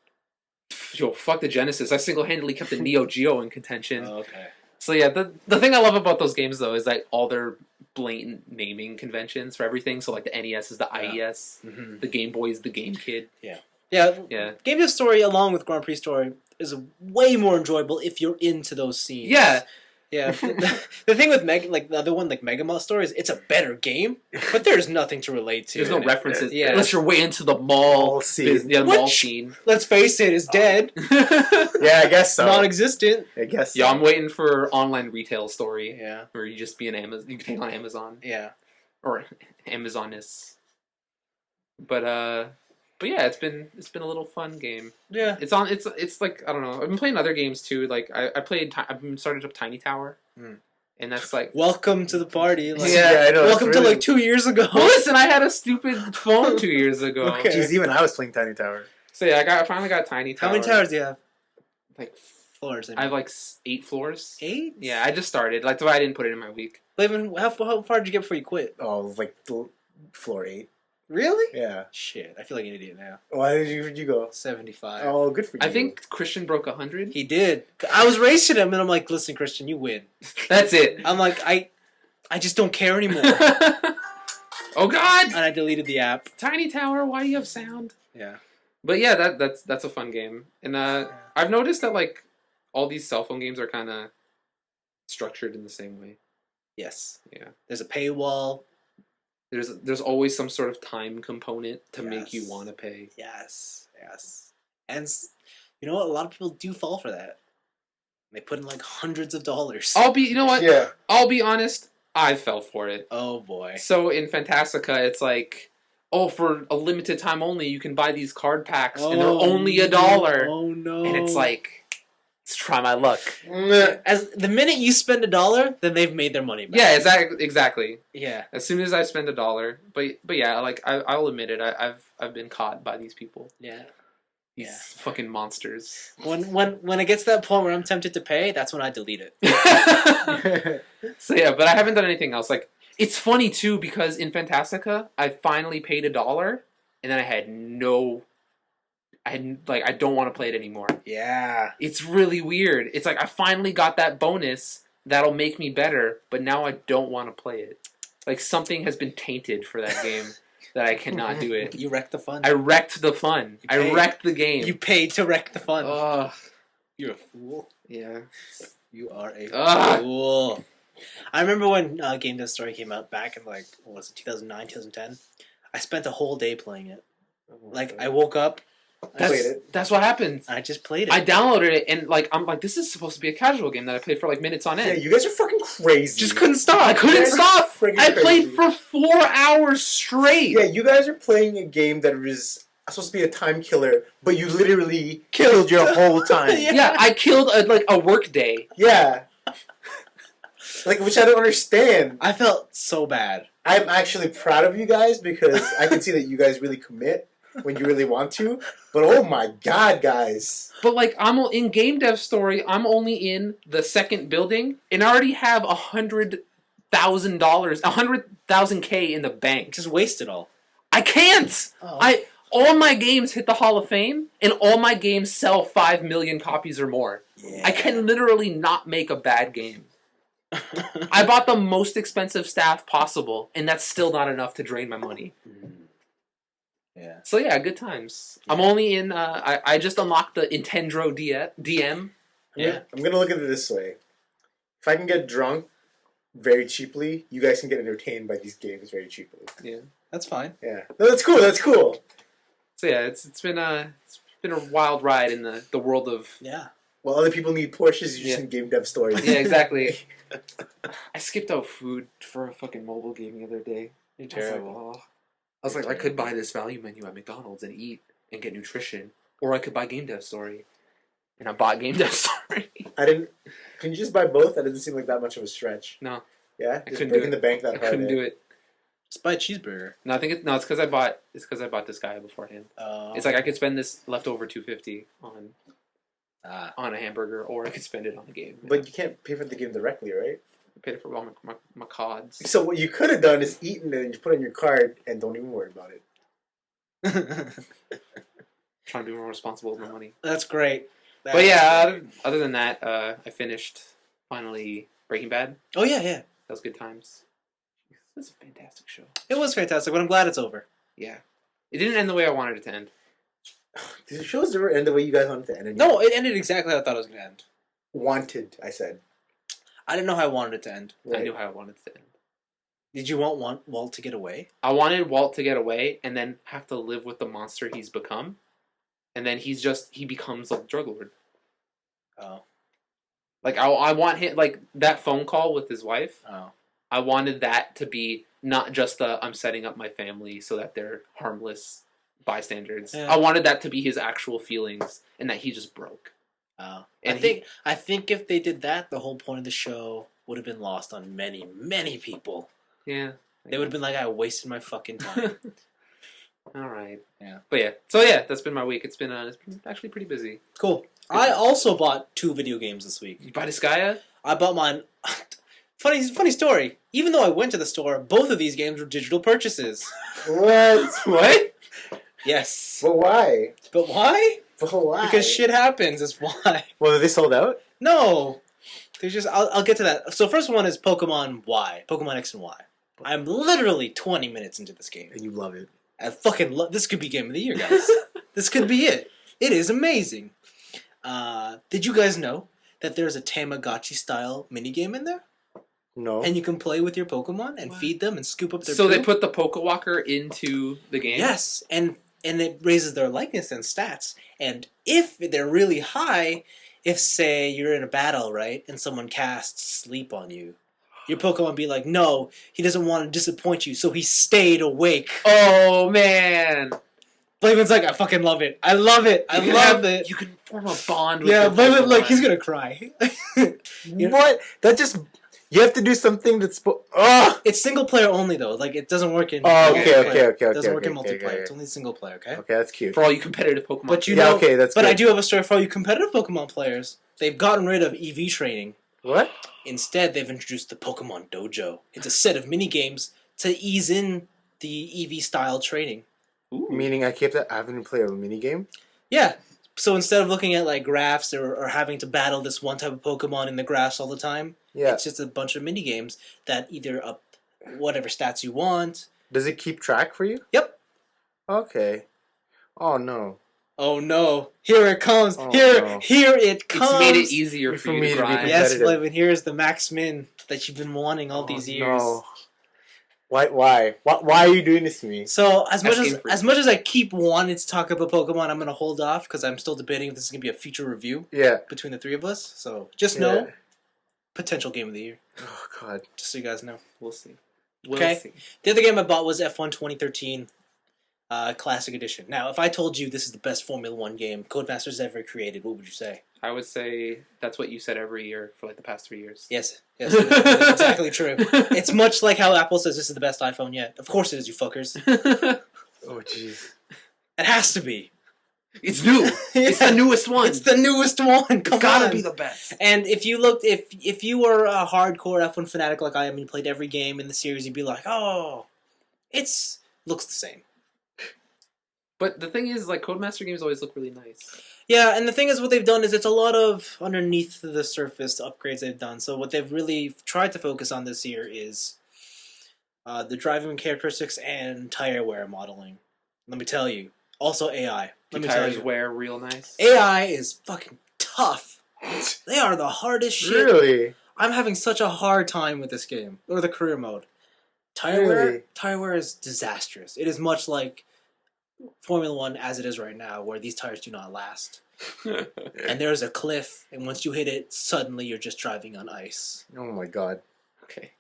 Yo, fuck the Genesis. I single-handedly kept the Neo Geo in contention. Oh, okay. So yeah, the thing I love about those games though is like all their blatant naming conventions for everything. So like the NES is the IES, the Game Boy is the Game Kid. Yeah. Game Dev Story along with Grand Prix Story is way more enjoyable if you're into those scenes. Yeah. Yeah. The thing with the other one, like Mega Mall Story, is it's a better game, but there's nothing to relate to. There's no references. Yeah. Unless you're way into the mall scene. Mall scene. Let's face it, is dead. Yeah, I guess so. Non-existent. I guess so. Yeah, I'm waiting for online retail story. Yeah. Where you just be an Amazon. You can take on Amazon. Yeah. Or Amazoness. But yeah, it's been a little fun game. Yeah. It's like I don't know. I've been playing other games too. Like I've been started up Tiny Tower, and that's like welcome to the party. Like, yeah, I know. Welcome to like 2 years ago. Well, listen, I had a stupid phone 2 years ago. Okay. Jeez, even I was playing Tiny Tower. So yeah, I finally got Tiny Tower. How many towers do you have? Like floors. I have like 8 floors. 8? Yeah, I just started. Like, that's why I didn't put it in my week. Blaven, how far did you get before you quit? Oh, like floor 8. Really? Yeah. Shit, I feel like an idiot now. Why did you go? 75. Oh, good for you. I think Christian broke 100. He did. I was racing him, and I'm like, listen, Christian, you win. That's it. I'm like, I just don't care anymore. Oh, God! And I deleted the app. Tiny Tower, why do you have sound? Yeah. But yeah, that's a fun game. And I've noticed that, like, all these cell phone games are kind of structured in the same way. Yes. Yeah. There's a paywall. There's always some sort of time component to make you want to pay. Yes. And you know what? A lot of people do fall for that. They put in like hundreds of dollars. You know what? Yeah. I'll be honest. I fell for it. Oh boy. So in Fantastica, it's like, oh, for a limited time only, you can buy these card packs, and they're only $1. Oh no. And it's like, let's try my luck. As the minute you spend $1, then they've made their money back. Yeah, exactly. Yeah. As soon as I spend $1, but yeah, like I'll admit it, I've been caught by these people. Yeah. These fucking monsters. When it gets to that point where I'm tempted to pay, that's when I delete it. So yeah, but I haven't done anything else. Like, it's funny too because in Fantastica, I finally paid $1, and then I don't want to play it anymore. Yeah. It's really weird. It's like I finally got that bonus that'll make me better, but now I don't want to play it. Like something has been tainted for that game that I cannot do it. You wrecked the fun. I wrecked the fun. I wrecked the game. You paid to wreck the fun. Ugh. You're a fool. Yeah. You are a Ugh. fool. I remember when Game Dev Story came out back in like, what was it, 2009, 2010? I spent a whole day playing it. Like, I woke up. That's what happened. I just played it. I downloaded it and like I'm like, this is supposed to be a casual game that I played for like minutes on end. Yeah, you guys are fucking crazy. just couldn't stop. I couldn't stop. I Crazy. played for 4 hours straight. Yeah, you guys are playing a game that was supposed to be a time killer, but you literally killed your whole time. Yeah. Yeah, I killed a work day. Yeah. Like, which I don't understand. I felt so bad. I'm actually proud of you guys because I can see that you guys really commit when you really want to. But oh my god, guys! But like, I'm in game dev story. I'm only in the second building, and I already have $100,000, $100,000 in the bank. Just waste it all. I can't. Oh. All my games hit the Hall of Fame, and all my games sell 5 million copies or more. Yeah. I can literally not make a bad game. I bought the most expensive staff possible, and that's still not enough to drain my money. Yeah. So yeah, good times. I'm only in. I just unlocked the Intendro DM. Yeah. I'm gonna look at it this way: if I can get drunk very cheaply, you guys can get entertained by these games very cheaply. Yeah, That's fine. Yeah, no, that's cool. That's cool. so yeah, it's been a wild ride in the world of. Yeah. While other people need Porsches, you just need game dev stories. Yeah, exactly. I skipped out food for a fucking mobile game the other day. You're terrible. I was like, I could buy this value menu at McDonald's and eat and get nutrition, or I could buy Game Dev Story, and I bought Game Dev Story. I didn't. Can you just buy both? That doesn't seem like that much of a stretch. No, Yeah, I just couldn't breaking do the bank that I hard. couldn't do it. Just buy a cheeseburger. No, I think it's because I bought Disgaea beforehand. It's like I could spend this leftover $250 on a hamburger, or I could spend it on a game. But you can't pay for the game directly, right? I paid for all my CODs. So what you could have done is eaten it and you put it on your card and don't even worry about it. Trying to be more responsible with my money. That's great. But yeah, other than that, I finished finally Breaking Bad. Oh yeah, yeah. That was good times. It's a fantastic show. It was fantastic, but I'm glad it's over. Yeah. It didn't end the way I wanted it to end. The shows never end the way you guys want it to end. No, it ended exactly how I thought it was going to end. Wanted, I said. I didn't know how I wanted it to end. I knew how I wanted it to end. Did you want Walt to get away? I wanted Walt to get away and then have to live with the monster he's become. And then he becomes a drug lord. Oh. Like, I want him, like, that phone call with his wife. Oh. I wanted that to be not just I'm setting up my family so that they're harmless bystanders. Yeah. I wanted that to be his actual feelings and that he just broke. Oh. And I think if they did that, the whole point of the show would have been lost on many, many people. Yeah. They would have been like, I wasted my fucking time. All right. Yeah. But yeah. So yeah, that's been my week. It's been actually pretty busy. Cool. I also bought 2 video games this week. You buy Disgaea? I bought mine. Funny story. Even though I went to the store, both of these games were digital purchases. What? What? Yes. But why? But why? But why? Because shit happens. That's why. Well, are they sold out? No. There's just. I'll get to that. So first one is Pokemon Y. Pokemon X and Y. I'm literally 20 minutes into this game. And you love it. I fucking love. This could be game of the year, guys. This could be it. It is amazing. Did you guys know that there's a Tamagotchi style minigame in there? No. And you can play with your Pokemon and feed them and scoop up their So poop? they put the Pokewalker into the game? Yes, and it raises their likeness and stats. And if they're really high, if, say, you're in a battle, right, and someone casts Sleep on you, your Pokemon be like, no, he doesn't want to disappoint you, so he stayed awake. Oh, man. Blaven's like, I fucking love it. I love it. I love it. You can form a bond with Yeah, your Blaven, Pokemon. like, he's gonna cry. What? That just... You have to do something that's... It's single player only, though. Like, it doesn't work in... Oh, okay, multiplayer. okay. It doesn't work in okay, multiplayer. okay. It's only single player, okay? Okay, that's cute. For all you competitive Pokemon. But you Yeah, know, okay, that's but good. I do have a story for all you competitive Pokemon players. They've gotten rid of EV training. What? Instead, they've introduced the Pokemon Dojo. It's a set of mini-games to ease in the EV-style training. Ooh. Meaning I kept having to play a minigame? Yeah. So instead of looking at, like, graphs or having to battle this one type of Pokemon in the graphs all the time, Yeah. it's just a bunch of mini-games that either up whatever stats you want. Does it keep track for you? Yep. Okay. Oh, no. Oh no! Here it comes! Oh, here no. it comes! It's made it easier for you to grind. Yes, competitive. Blaven. Here is the Max Min that you've been wanting all these years. No. Why are you doing this to me? So as much Asking as I keep wanting to talk about Pokemon, I'm gonna hold off because I'm still debating if this is gonna be a future review Yeah. between the three of us. So just know, potential game of the year. Oh, God. Just so you guys know. We'll see. Okay. The other game I bought was F1 2013. Classic Edition. Now, if I told you this is the best Formula 1 game Codemasters ever created, what would you say? I would say that's what you said every year for like the past 3 years. Yes, that's exactly true. It's much like how Apple says this is the best iPhone yet. Of course it is, you fuckers. Oh, jeez. It has to be. It's new. Yeah. It's the newest one. It's the newest one. Come It's gotta on. be the best. And if you looked, if you were a hardcore F1 fanatic like I am and you played every game in the series, you'd be like, oh, looks the same. But the thing is, like, Codemaster games always look really nice. Yeah, and the thing is, what they've done is it's a lot of underneath the surface upgrades they've done. So what they've really tried to focus on this year is the driving characteristics and tire wear modeling. Let me tell you. Also AI. Let me tell Tires you. wear real nice. AI is fucking tough. They are the hardest shit. Really? I'm having such a hard time with this game. Or the career mode. Really? Tire wear is disastrous. It is much like Formula 1 as it is right now, where these tires do not last. And there's a cliff, and once you hit it, suddenly you're just driving on ice. Oh my god. Okay.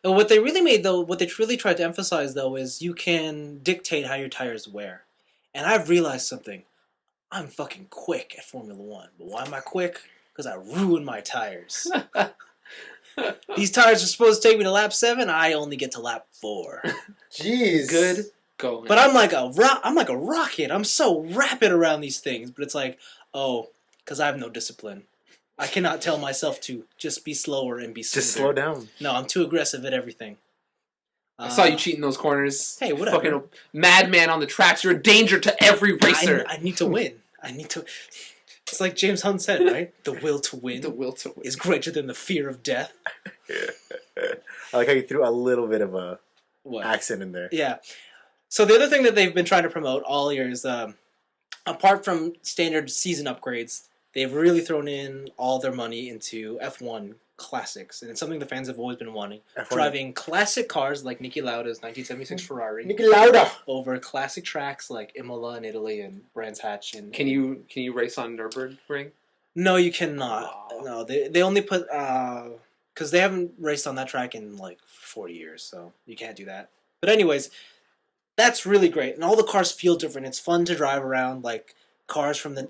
And what they really made, though, what they really tried to emphasize, though, is you can dictate how your tires wear. And I've realized something. I'm fucking quick at Formula 1. But why am I quick? Because I ruin my tires. These tires are supposed to take me to lap 7. I only get to lap 4. Jeez. Good going. But I'm like a rocket. I'm so rapid around these things. But it's like, oh, because I have no discipline. I cannot tell myself to just be slower and be smoother. Just slow down. No, I'm too aggressive at everything. I saw you cheating those corners. Hey, whatever. Fucking madman on the tracks. You're a danger to every racer. I need to win. I need to. It's like James Hunt said, right? The will to win. The will to win is greater than the fear of death. I like how you threw a little bit of a What? accent in there. Yeah. So the other thing that they've been trying to promote all year is, apart from standard season upgrades, they've really thrown in all their money into F1 classics, and it's something the fans have always been wanting. F1. Driving classic cars like Niki Lauda's 1976 Ferrari Niki Lauda. over classic tracks like Imola in Italy and Brands Hatch. And Can you race on Nürburgring? No, you cannot. Oh. No, they only put because they haven't raced on that track in like 40 years, so you can't do that. But anyways, that's really great, and all the cars feel different. It's fun to drive around like cars from the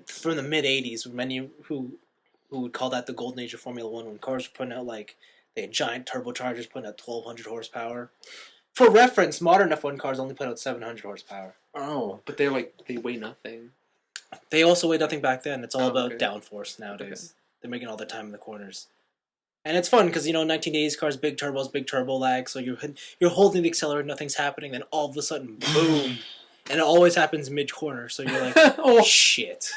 mid 80s. Many who would call that the golden age of Formula 1, when cars were putting out like they had giant turbochargers putting out 1,200 horsepower. For reference, modern F1 cars only put out 700 horsepower. Oh. But they weigh nothing. They also weighed nothing back then. It's all about okay. downforce nowadays. Okay. They're making all the time in the corners. And it's fun because, 1980s cars, big turbos, big turbo lag, so you're holding the accelerator, nothing's happening, then all of a sudden, boom. And it always happens mid-corner, so you're like, oh, shit.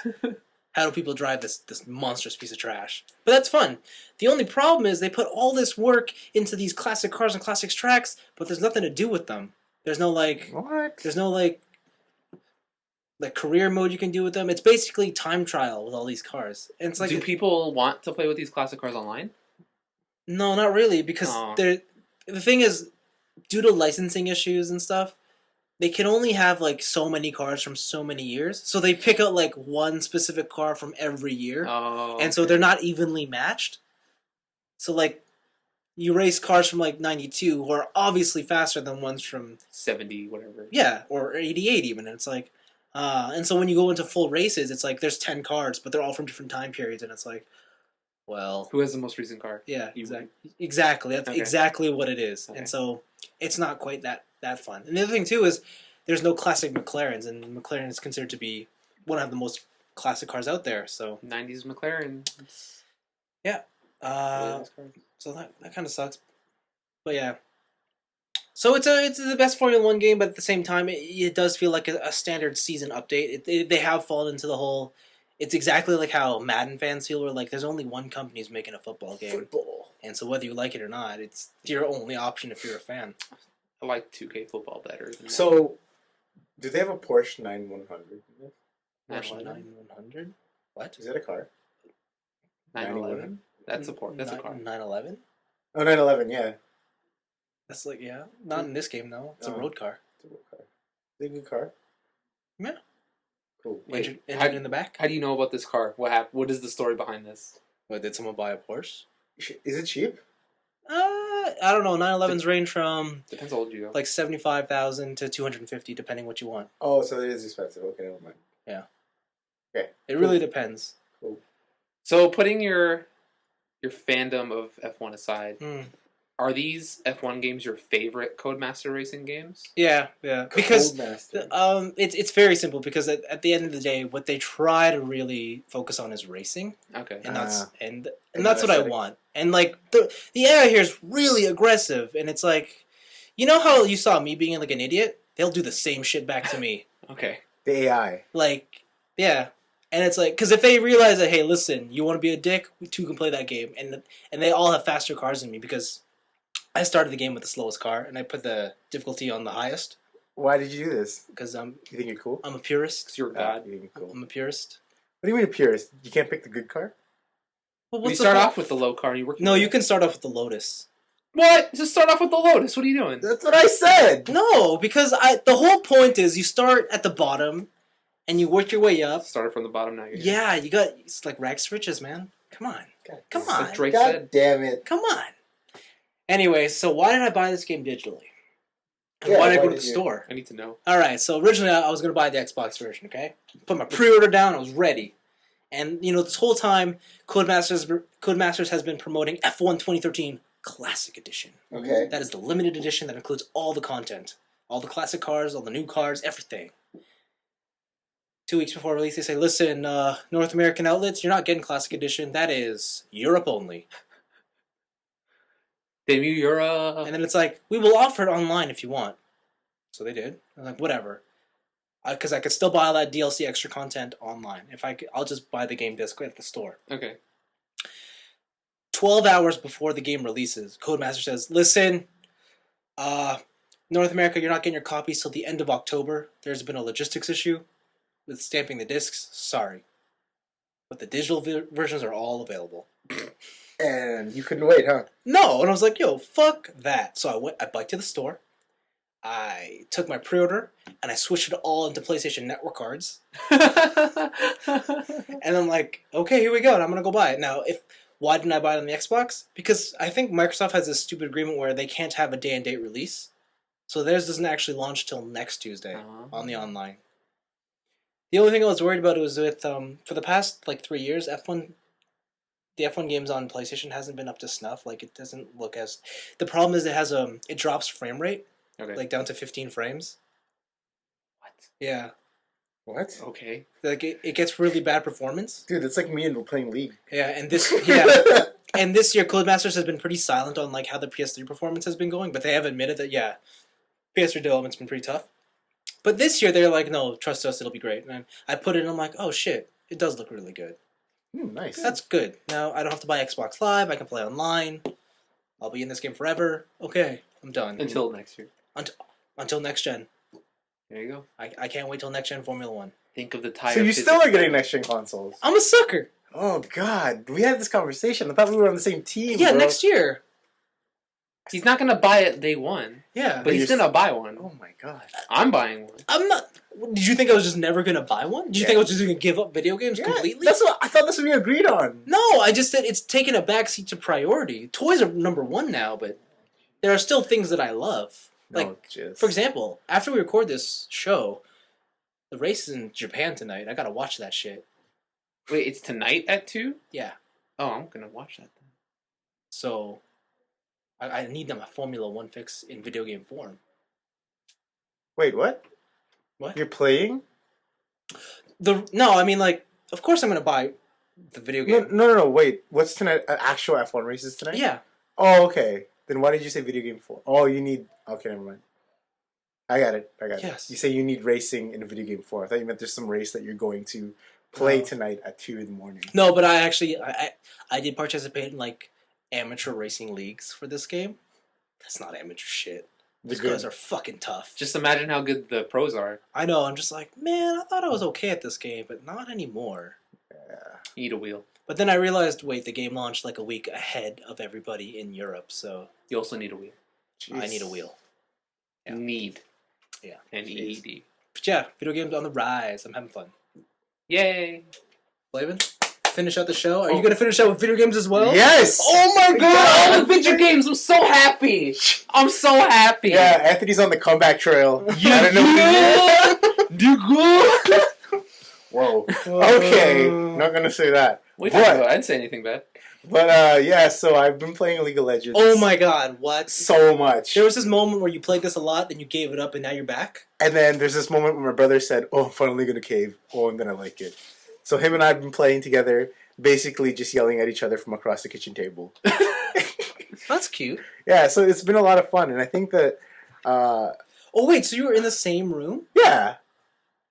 How do people drive this monstrous piece of trash? But that's fun. The only problem is they put all this work into these classic cars and classics tracks, but there's nothing to do with them. There's no, What? There's no, like career mode you can do with them. It's basically time trial with all these cars. And it's like, do people want to play with these classic cars online? No, not really, because the thing is, due to licensing issues and stuff, they can only have like so many cars from so many years. So they pick out like one specific car from every year. Oh, and so they're not evenly matched. So like you race cars from like 92 who are obviously faster than ones from 70, whatever. Yeah, or 88 even. And it's like and so when you go into full races, it's like there's 10 cars, but they're all from different time periods, and it's like, well, who has the most recent car? Yeah, exactly. That's Okay. exactly what it is. Okay. And so it's not quite that fun. And the other thing too is there's no classic McLarens, and McLaren is considered to be one of the most classic cars out there. So 90s McLaren. yeah, Really so that kind of sucks. But yeah, so it's the best Formula 1 game, but at the same time, it does feel like a standard season update. They have fallen into the whole. It's exactly like how Madden fans feel, where like there's only one company who's making a football game. Football. And so whether you like it or not, it's your only option if you're a fan. I like 2K football better. Than So, do they have a Porsche 9100? Porsche 911? 9100? What? Is that a car? 911? That's a car. 911? Oh, 911, yeah. That's like, yeah. Not in this game, though. It's a Oh. road car. It's a good car. Is it a good car? Yeah. Cool. Engine how- in the back. How do you know about this car? What happened? What is the story behind this? What, did someone buy a Porsche? Is it cheap? I don't know. 911s range from Depends how old you go. like 75,000 to 250, depending what you want. Oh, so it is expensive. Okay, never mind. Yeah. Okay. It really depends. Cool. So putting your fandom of F1 aside, are these F1 games your favorite Codemaster racing games? Yeah. Because Codemaster. it's very simple because at the end of the day, what they try to really focus on is racing. Okay. And that's and And that's what I want. And like the AI here is really aggressive, and it's like, you know how you saw me being like an idiot? They'll do the same shit back to me. Okay. The AI. Like, yeah. And it's like, because if they realize that, hey, listen, you want to be a dick, we two can play that game, and they all have faster cars than me because I started the game with the slowest car, and I put the difficulty on the highest. Why did you do this? Because You think you're cool? I'm a purist. Because you're a god. You think you're cool. I'm a purist. What do you mean a purist? You can't pick the good car? Well, You start off with the low car and you work. No, you can start off with the Lotus. What? Just start off with the Lotus. What are you doing? That's what I said! No, because the whole point is you start at the bottom, and you work your way up. Started from the bottom now. Yeah, it's like rags to riches, man. Come on. Come on. Like Drake God said. damn it. Come on. Anyway, so why did I buy this game digitally? And Yeah, why did I why go to the did you? store? I need to know. Alright, so originally I was going to buy the Xbox version, okay? Put my pre-order down, I was ready. And, this whole time, Codemasters has been promoting F1 2013 Classic Edition. Okay. That is the limited edition that includes all the content. All the classic cars, all the new cars, everything. 2 weeks before release, they say, listen, North American outlets, you're not getting Classic Edition. That is Europe only. Debut Europe. And then it's like, we will offer it online if you want. So they did. I'm like, whatever. Because I could still buy all that DLC extra content online. I'll just buy the game disc at the store. Okay. 12 hours before the game releases, Codemaster says, listen, North America, you're not getting your copies till the end of October. There's been a logistics issue with stamping the discs. Sorry. But the digital versions are all available. And you couldn't wait, huh? No, and I was like, yo, fuck that. So I biked to the store. I took my pre-order, and I switched it all into PlayStation Network cards. And I'm like, okay, here we go, and I'm going to go buy it. Now, why didn't I buy it on the Xbox? Because I think Microsoft has this stupid agreement where they can't have a day-and-date release. So theirs doesn't actually launch till next Tuesday on the online. The only thing I was worried about was with, for the past, 3 years, the F1 games on PlayStation hasn't been up to snuff. It doesn't look as... The problem is it drops frame rate. Okay. Down to 15 frames. What? Yeah. What? Okay. It gets really bad performance. Dude, that's like me and we're playing League. Yeah, and this and this year Codemasters has been pretty silent on how the PS3 performance has been going, but they have admitted that PS3 development's been pretty tough. But this year they're like, no, trust us, it'll be great. And I put it and I'm like, oh shit, it does look really good. Nice. That's good. Now I don't have to buy Xbox Live, I can play online. I'll be in this game forever. Okay, I'm done. Until next year. Until next gen. There you go. I can't wait till next gen Formula 1. Think of the tire. So you physics. still are getting next gen consoles? I'm a sucker. Oh God, we had this conversation. I thought we were on the same team. Yeah, bro. next year. He's not gonna buy it day one. Yeah. But he's gonna buy one. Oh my God. I'm buying one. I'm not... Did you think I was just never going to buy one? Did you think I was just going to give up video games completely? That's what I thought. That's what we agreed on. No, I just said it's taken a backseat to priority. Toys are number one now, but there are still things that I love. For example, after we record this show, the race is in Japan tonight. I gotta watch that shit. Wait, it's tonight at 2? Yeah. Oh, I'm gonna watch that then. So, I need them a Formula 1 fix in video game form. Wait, what? What? You're playing? No, I mean, of course I'm gonna buy the video game. No. Wait, what's tonight? Actual F1 races tonight? Yeah. Oh, okay. Then why did you say video game form? Oh, you need... Okay, never mind. I got it. Yes. You say you need racing in a video game form. I thought you meant there's some race that you're going to play tonight at 2 in the morning. No, but I actually... I did participate in, amateur racing leagues for this game. That's not amateur shit. These guys are fucking tough. Just imagine how good the pros are. I know, I'm just like, man, I thought I was okay at this game, but not anymore. Yeah. You need a wheel. But then I realized, wait, the game launched a week ahead of everybody in Europe, so... You also need a wheel. Jeez. I need a wheel. Yeah. Need. Yeah. N-E-E-D. But yeah, video games on the rise. I'm having fun. Yay! Blaven? finish out the show? Are you gonna finish out with video games as well? Yes! Oh my god! All the video games! I'm so happy! I'm so happy! Yeah, Anthony's on the comeback trail. Yeah! Whoa. Okay, not gonna say that. Wait, I didn't say anything bad. But yeah, so I've been playing League of Legends. Oh my god, what? So much. There was this moment where you played this a lot, then you gave it up, and now you're back? And then there's this moment where my brother said, "Oh, I'm finally gonna cave. Oh, I'm gonna like it." So him and I have been playing together, basically just yelling at each other from across the kitchen table. That's cute. Yeah, so it's been a lot of fun, and I think that... oh wait, so you were in the same room? Yeah.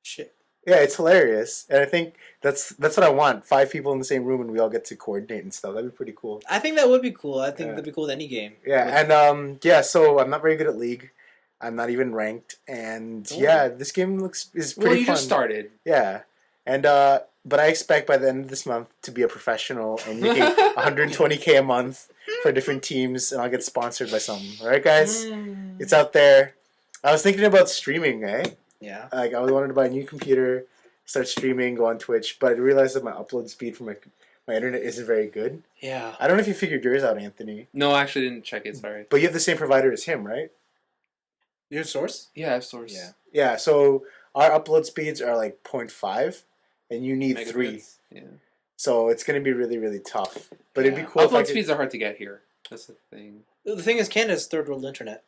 Shit. Yeah, it's hilarious, and I think that's what I want. 5 people in the same room, and we all get to coordinate and stuff. That'd be pretty cool. I think that would be cool. I think that'd be cool with any game. Yeah, and yeah, so I'm not very good at League. I'm not even ranked, and yeah, this game is pretty fun. Well, you just started. Yeah, and but I expect by the end of this month to be a professional and making 120K a month for different teams, and I'll get sponsored by something. All right, guys, it's out there. I was thinking about streaming, Yeah. Like, I wanted to buy a new computer, start streaming, go on Twitch, but I realized that my upload speed for my internet isn't very good. Yeah. I don't know if you figured yours out, Anthony. No, I actually didn't check it, sorry. But you have the same provider as him, right? Your source? Yeah, I have source. Yeah. Yeah, so our upload speeds are like 0.5, and you need 3. Megabits. Yeah. So it's going to be really, really tough. But it'd be cool Upload if speeds are hard to get here. That's the thing. The thing is, Canada's third world internet.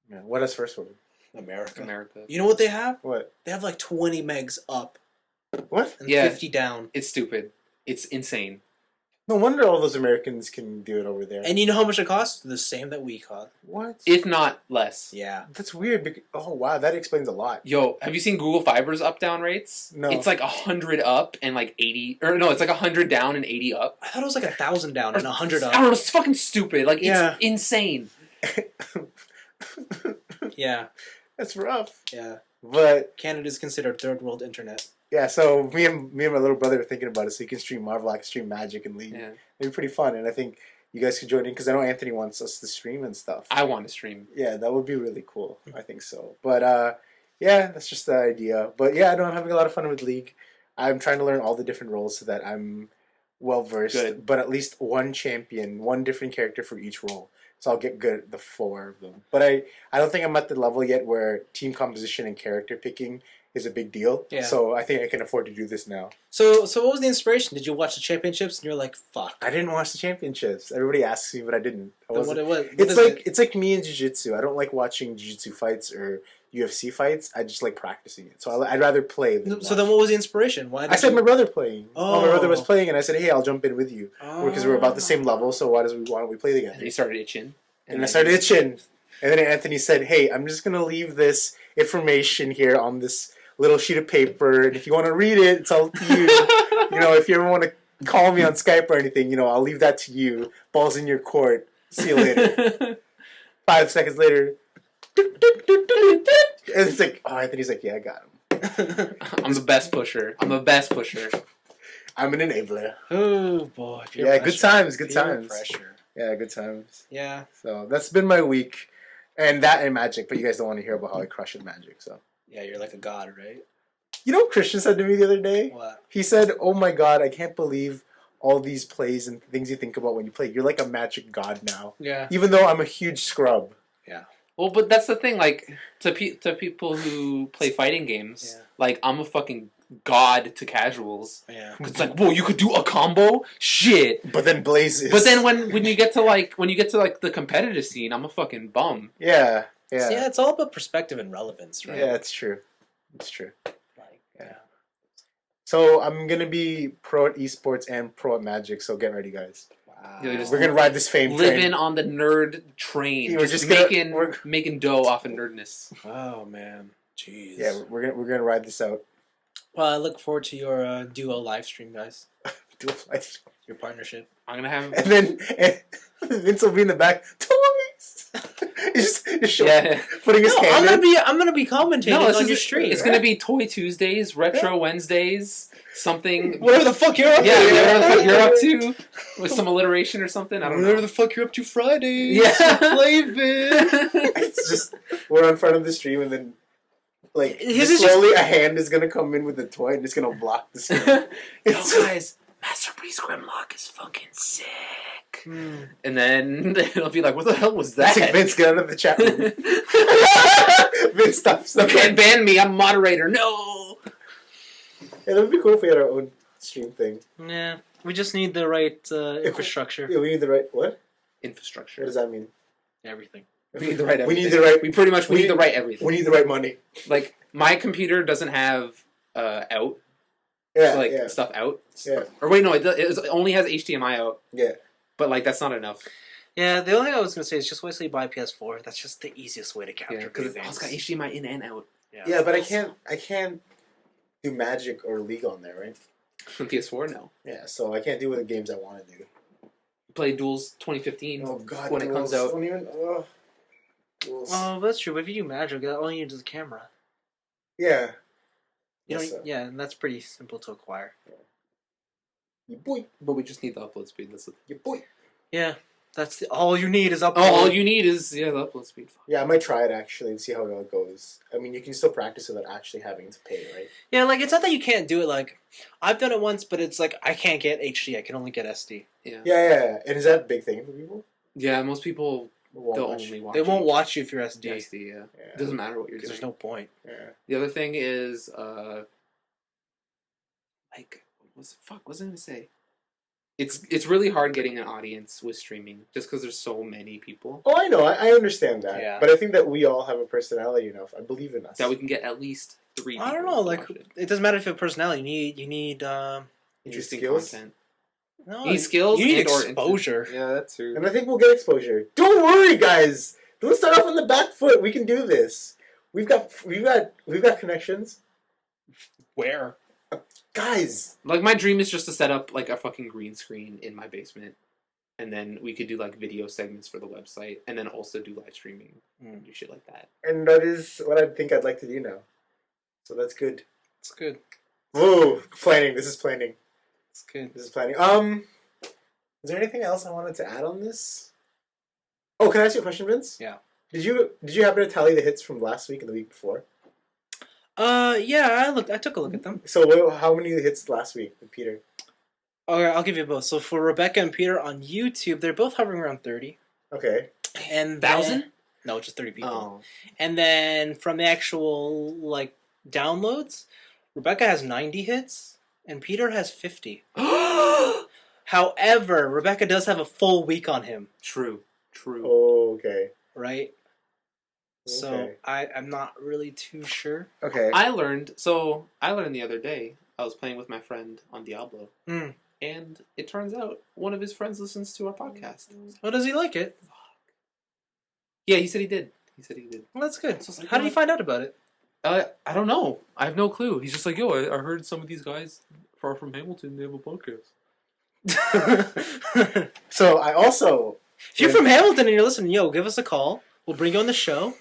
Yeah, what is first world? America. You know what they have? What? They have like 20 megs up What? and Yeah. 50 down. It's stupid. It's insane. No wonder all those Americans can do it over there. And you know how much it costs? The same that we cost. What? If not less. Yeah. That's weird. Oh, wow, that explains a lot. Yo, have you seen Google Fiber's up down rates? No. It's like 100 up and like 80, or no, it's like 100 down and 80 up. I thought it was like 1,000 down and 100 I up. don't know, it's fucking stupid. Like, Yeah. it's insane. Yeah. That's rough. Yeah. But Canada's considered third world internet. yeah, so me and my little brother are thinking about it. So you can stream Marvel, I can stream Magic and League. Yeah. It'd be pretty fun, and I think you guys could join in because I know Anthony wants us to stream and stuff. I want to stream. Yeah, that would be really cool. I think so. But yeah, that's just the idea. But yeah, I know I'm having a lot of fun with League. I'm trying to learn all the different roles so that I'm well versed. Good. But at least one champion, one different character for each role. So I'll get good at the 4 of them. But I don't think I'm at the level yet where team composition and character picking is a big deal. Yeah. So I think I can afford to do this now. So what was the inspiration? Did you watch the championships and you're like, fuck? I didn't watch the championships. Everybody asks me, but I didn't. Then what It's like me in jiu-jitsu. I don't like watching jiu-jitsu fights or UFC fights. I just like practicing it. So I'd rather play than watch. So then what was the inspiration? Why? I said my brother playing. Oh. My brother was playing, and I said, hey, I'll jump in with you. Because we're about the same level, so why don't we play together? And he started itching. And I started itching. And then Anthony said, hey, I'm just going to leave this information here on this little sheet of paper, and if you want to read it, it's all to you. If you ever want to call me on Skype or anything, I'll leave that to you. Ball's in your court. See you later. 5 seconds later. And it's like, oh, Anthony's like, yeah, I got him. I'm the best pusher. I'm an enabler. Oh, boy. Yeah, pressure. good times, good Peer times. pressure. Yeah, good times. Yeah. So that's been my week. And that and Magic, but you guys don't want to hear about how I crush at Magic, so. Yeah, you're like a god, right? You know what Christian said to me the other day? What? He said, oh my god, I can't believe all these plays and things you think about when you play. You're like a Magic god now. Yeah. Even though I'm a huge scrub. Yeah. Well, but that's the thing, like, to people who play fighting games, like, I'm a fucking god to casuals. Yeah. It's like, whoa, you could do a combo? Shit. But then Blazes. But then when you get to the competitive scene, I'm a fucking bum. Yeah. Yeah. Yeah, it's all about perspective and relevance, right? Yeah, it's true. It's true. Like, yeah. So I'm gonna be pro at esports and pro at Magic. So get ready, guys. wow. We're gonna ride this fame Living train. on the nerd train. We're just just making dough off of nerdness. Oh man, jeez. Yeah, we're gonna ride this out. Well, I look forward to your duo live stream, guys. Do a live stream. Your partnership. I'm gonna have. And then Vince will be in the back. Toys. He's just showing, putting his hand in. I'm gonna be commentating on your stream. It's gonna be Toy Tuesdays, Retro Wednesdays, something. Whatever the fuck you're up to. Yeah, whatever the fuck you're up to, with some alliteration or something. I don't know. Whatever the fuck you're up to Fridays. Yeah. Blaven. It's just we're in front of the stream and then like His is slowly a hand is gonna come in with a toy and it's gonna block the screen. Yo, guys, Master Priest Grimlock is fucking sick. Hmm. And then it'll be like, what the hell was that? It's like, Vince, get out of the chat room. Vince, stop. You can't ban me. I'm moderator. No. It would be cool if we had our own stream thing. Yeah, we just need the right infrastructure. Yeah, we need the right what? Infrastructure. What does that mean? Everything. We need the right everything. We need the right. We pretty much need the right everything. We need the right money. Like, my computer doesn't have out. Yeah, so, like, yeah. stuff out. Yeah. Or wait, no, it only has HDMI out. Yeah. But, like, that's not enough. Yeah, the only thing I was going to say is just wait till you buy a PS4. That's just the easiest way to capture Because video it's games. got HDMI in and out. Yeah, but I can't do Magic or League on there, right? On PS4, no. Yeah, so I can't do the games I want to do. Play Duels 2015 Oh God, when it comes out. Don't even. Duels. Oh, that's true. But if you do Magic, all you need is a camera. Yeah. You Yes, don't, yeah, and that's pretty simple to acquire. You boy. But we just need the upload speed. That's You boy. Yeah, that's all you need is upload. all you need is the upload speed. Yeah, I might try it actually and see how it all goes. I mean, you can still practice without actually having to pay, right? Yeah, like it's not that you can't do it. Like I've done it once, but it's like I can't get HD. I can only get SD. Yeah. And is that a big thing for people? Yeah, most people Won't watch. only watch. They won't watch you if you're SD. SD. Yeah. Yeah. It doesn't matter what you're Because doing. there's no point. Yeah. The other thing is, like, what was I gonna say? It's really hard getting an audience with streaming, just because there's so many people Oh, I know. I understand that. Yeah. But I think that we all have a personality enough. I believe in us. that we can get at least 3 people. I don't know. to Like watch it. it doesn't matter if you have personality. You need Interesting skills? content. no, You need skills. You need and/or exposure. Yeah, that's true. And I think we'll get exposure. Don't worry, guys. Don't start off on the back foot. We can do this. We've got connections, Where? guys. Like, my dream is just to set up like a fucking green screen in my basement, and then we could do like video segments for the website, and then also do live streaming and do shit like that. And that is what I think I'd like to do now. So that's good. It's good. Whoa, planning. This is planning. It's good. This is planning. Is there anything else I wanted to add on this? Oh, can I ask you a question, Vince? Yeah. Did you happen to tally the hits from last week and the week before? Yeah, I took a look at them. So how many hits last week with Peter? Okay, I'll give you both. So for Rebecca and Peter on YouTube, they're both hovering around 30. Okay. And 1,000? No, just 30 people. Oh, And then from the actual like downloads, Rebecca has 90 hits and Peter has 50. However, Rebecca does have a full week on him, true. Oh, okay. right? So Okay. I'm not really too sure. Okay. I learned the other day. I was playing with my friend on Diablo, Mm. and it turns out one of his friends listens to our podcast. Well, does he like it? Yeah, he said he did. Well, that's good. So it's like, How did you find out about it? I don't know. I have no clue. He's just like, yo, I heard some of these guys far from Hamilton, they have a podcast. So I also. If you're from Hamilton and you're listening, yo, give us a call. We'll bring you on the show,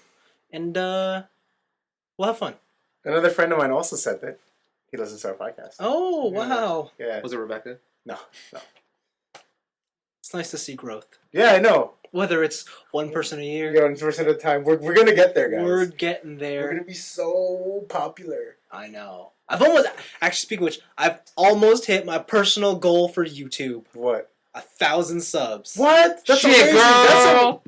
and we'll have fun. Another friend of mine also said that he listens to our podcast. Oh, wow. Yeah. Was it Rebecca? No. It's nice to see growth. Yeah, I know. Whether it's one person a year, You're 1% at a time. We're gonna get there, guys. we're getting We're there. gonna be so popular. I know. I've almost, actually, speaking of which, I've almost hit my personal goal for YouTube. What? 1,000 subs. What? That's Shit, amazing. girl.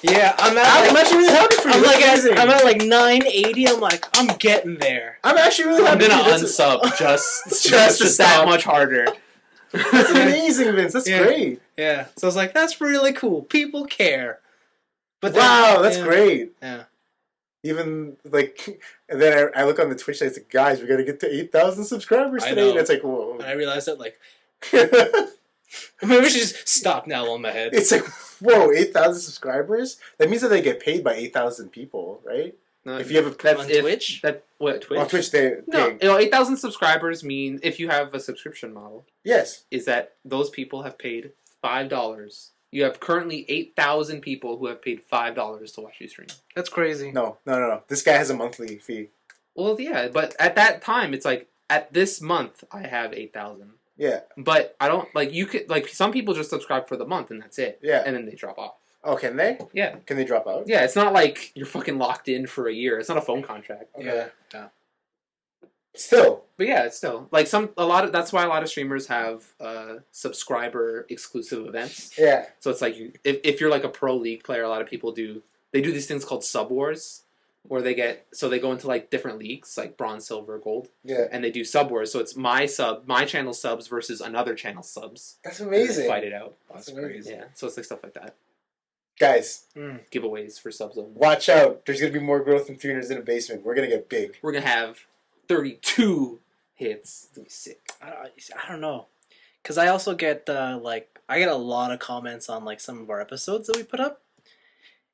Yeah, I'm I'm actually really happy for you. That's amazing. I'm at like 980. I'm like, I'm getting there. I'm actually really I'm happy. gonna for you. That's- unsub just to that stop. much harder. That's amazing, Vince. That's Yeah. great. Yeah. So I was like, that's really cool. People care. But Wow, that's yeah. great. Yeah. Even like, and then I look on the Twitch. It's like, guys, we gotta get to 8,000 subscribers I today. know. And it's like, whoa. And I realized that, like, maybe we should just stop now on my head. It's like, whoa, 8,000 subscribers. That means that they get paid by 8,000 people, right? No, If you have a that's on if- Twitch? Twitch? on Twitch, they No, pay. 8,000 subscribers mean if you have a subscription model, Yes. is that those people have paid $5. You have currently 8,000 people who have paid $5 to watch you stream. That's crazy. No. This guy has a monthly fee. Well, yeah, but at that time, it's like, at this month, I have 8,000. Yeah. But I don't, like, you could, like, some people just subscribe for the month and that's it. Yeah. And then they drop off. Oh, can they? Yeah. Can they drop out? Yeah, it's not like you're fucking locked in for a year. It's not a phone contract. Okay. Yeah. Yeah. Still. But yeah, it's still like that's why a lot of streamers have subscriber exclusive events. Yeah. So it's like if you're like a pro league player, a lot of people do these things called sub wars, where they go into like different leagues, like bronze, silver, gold. Yeah. And they do sub wars. So it's my channel subs versus another channel subs. That's amazing. Fight it out. That's crazy. Yeah. So it's like stuff like that. Guys, giveaways for subs only. Watch out. There's going to be more growth in 300s in the basement. We're going to get big. We're going to have 32 hits. It's going to be sick. I don't know. Because I also get, I get a lot of comments on, like, some of our episodes that we put up.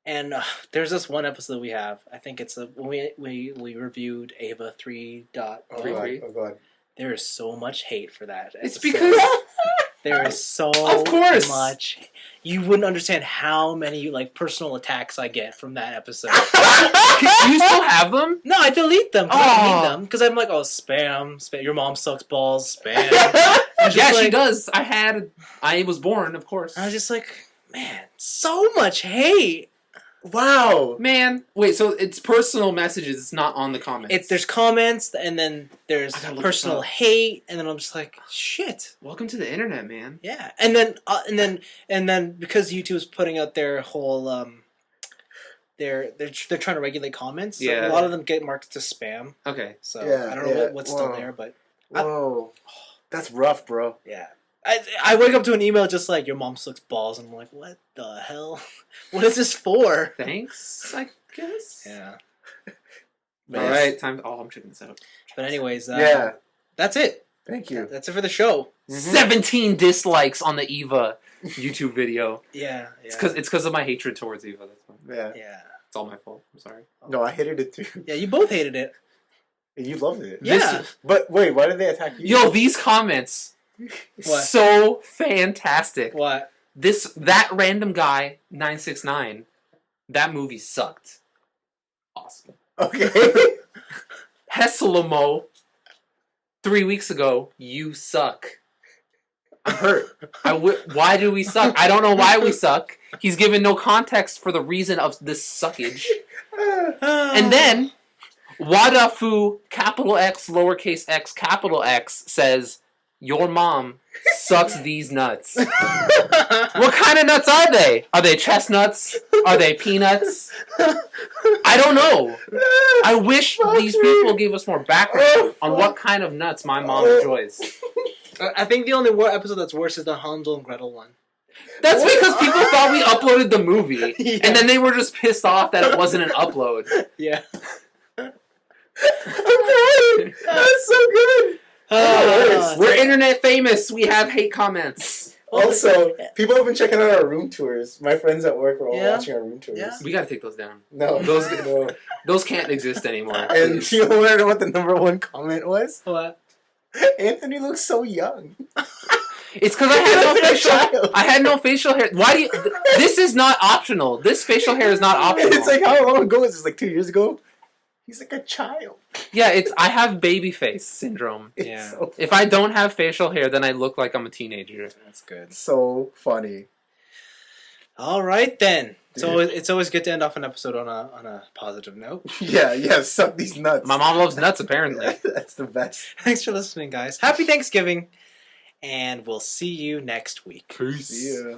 And there's this one episode we have. I think it's when we reviewed Ava 3.33. Oh, God. There is so much hate for that episode. It's because... There is so of course. much. You wouldn't understand how many like personal attacks I get from that episode. You still have them? No, I delete them. I don't need them because I'm like, oh, spam. Your mom sucks balls. Spam. Yeah, she does. I was born, of course. I was just like, man, so much hate. Wow. Man, wait, so it's personal messages, it's not on the comments. There's comments, and then there's personal hate, and then I'm just like, shit. Welcome to the internet, man. Yeah. And then because YouTube is putting out their whole they're trying to regulate comments. So Yeah. a lot of them get marked to spam. Okay. So I don't know what's still there, but whoa. That's rough, bro. Yeah. I wake up to an email just like, your mom sucks balls, and I'm like, what the hell? What is this for? Thanks, I guess. Yeah. Alright, I'm checking this out. But anyways, yeah. That's it. Thank you. That's it for the show. 17 dislikes on the Eva YouTube video. Yeah. It's because of my hatred towards Eva. That's why. Yeah. Yeah. It's all my fault. I'm sorry. No, I hated it too. Yeah, you both hated it. And you loved it. Yeah. But wait, why did they attack you? Yo, these comments. What? So fantastic. What? That random guy, 969, that movie sucked. Awesome. Okay. Hesselamo, 3 weeks ago, you suck. I'm hurt. Why do we suck? I don't know why we suck. He's given no context for the reason of this suckage. And then, Wadafu, capital X, lowercase x, capital X, says, your mom sucks these nuts. What kind of nuts are they? Are they chestnuts? Are they peanuts? I don't know. I wish these people gave us more background on what kind of nuts my mom enjoys. I think the only episode that's worse is the Hansel and Gretel one. That's because people thought we uploaded the movie, and then they were just pissed off that it wasn't an upload. Yeah. I'm crying. That's so good. We're internet famous. We have hate comments. Also, people have been checking out our room tours. My friends at work are all watching our room tours. Yeah. We gotta take those down. No. Those can't exist anymore. And do you want to know what the number one comment was? What? Anthony looks so young. It's because I had no facial hair. Why do you... This is not optional. This facial hair is not optional. It's like, how long ago is this? Like 2 years ago? He's like a child. Yeah, I have baby face syndrome. Yeah. So If I don't have facial hair, then I look like I'm a teenager. That's good. so funny. All right, then. So it's always good to end off an episode on a positive note. Yeah, suck these nuts. My mom loves nuts, apparently. That's the best. Thanks for listening, guys. Happy Thanksgiving, and we'll see you next week. Peace. Yeah.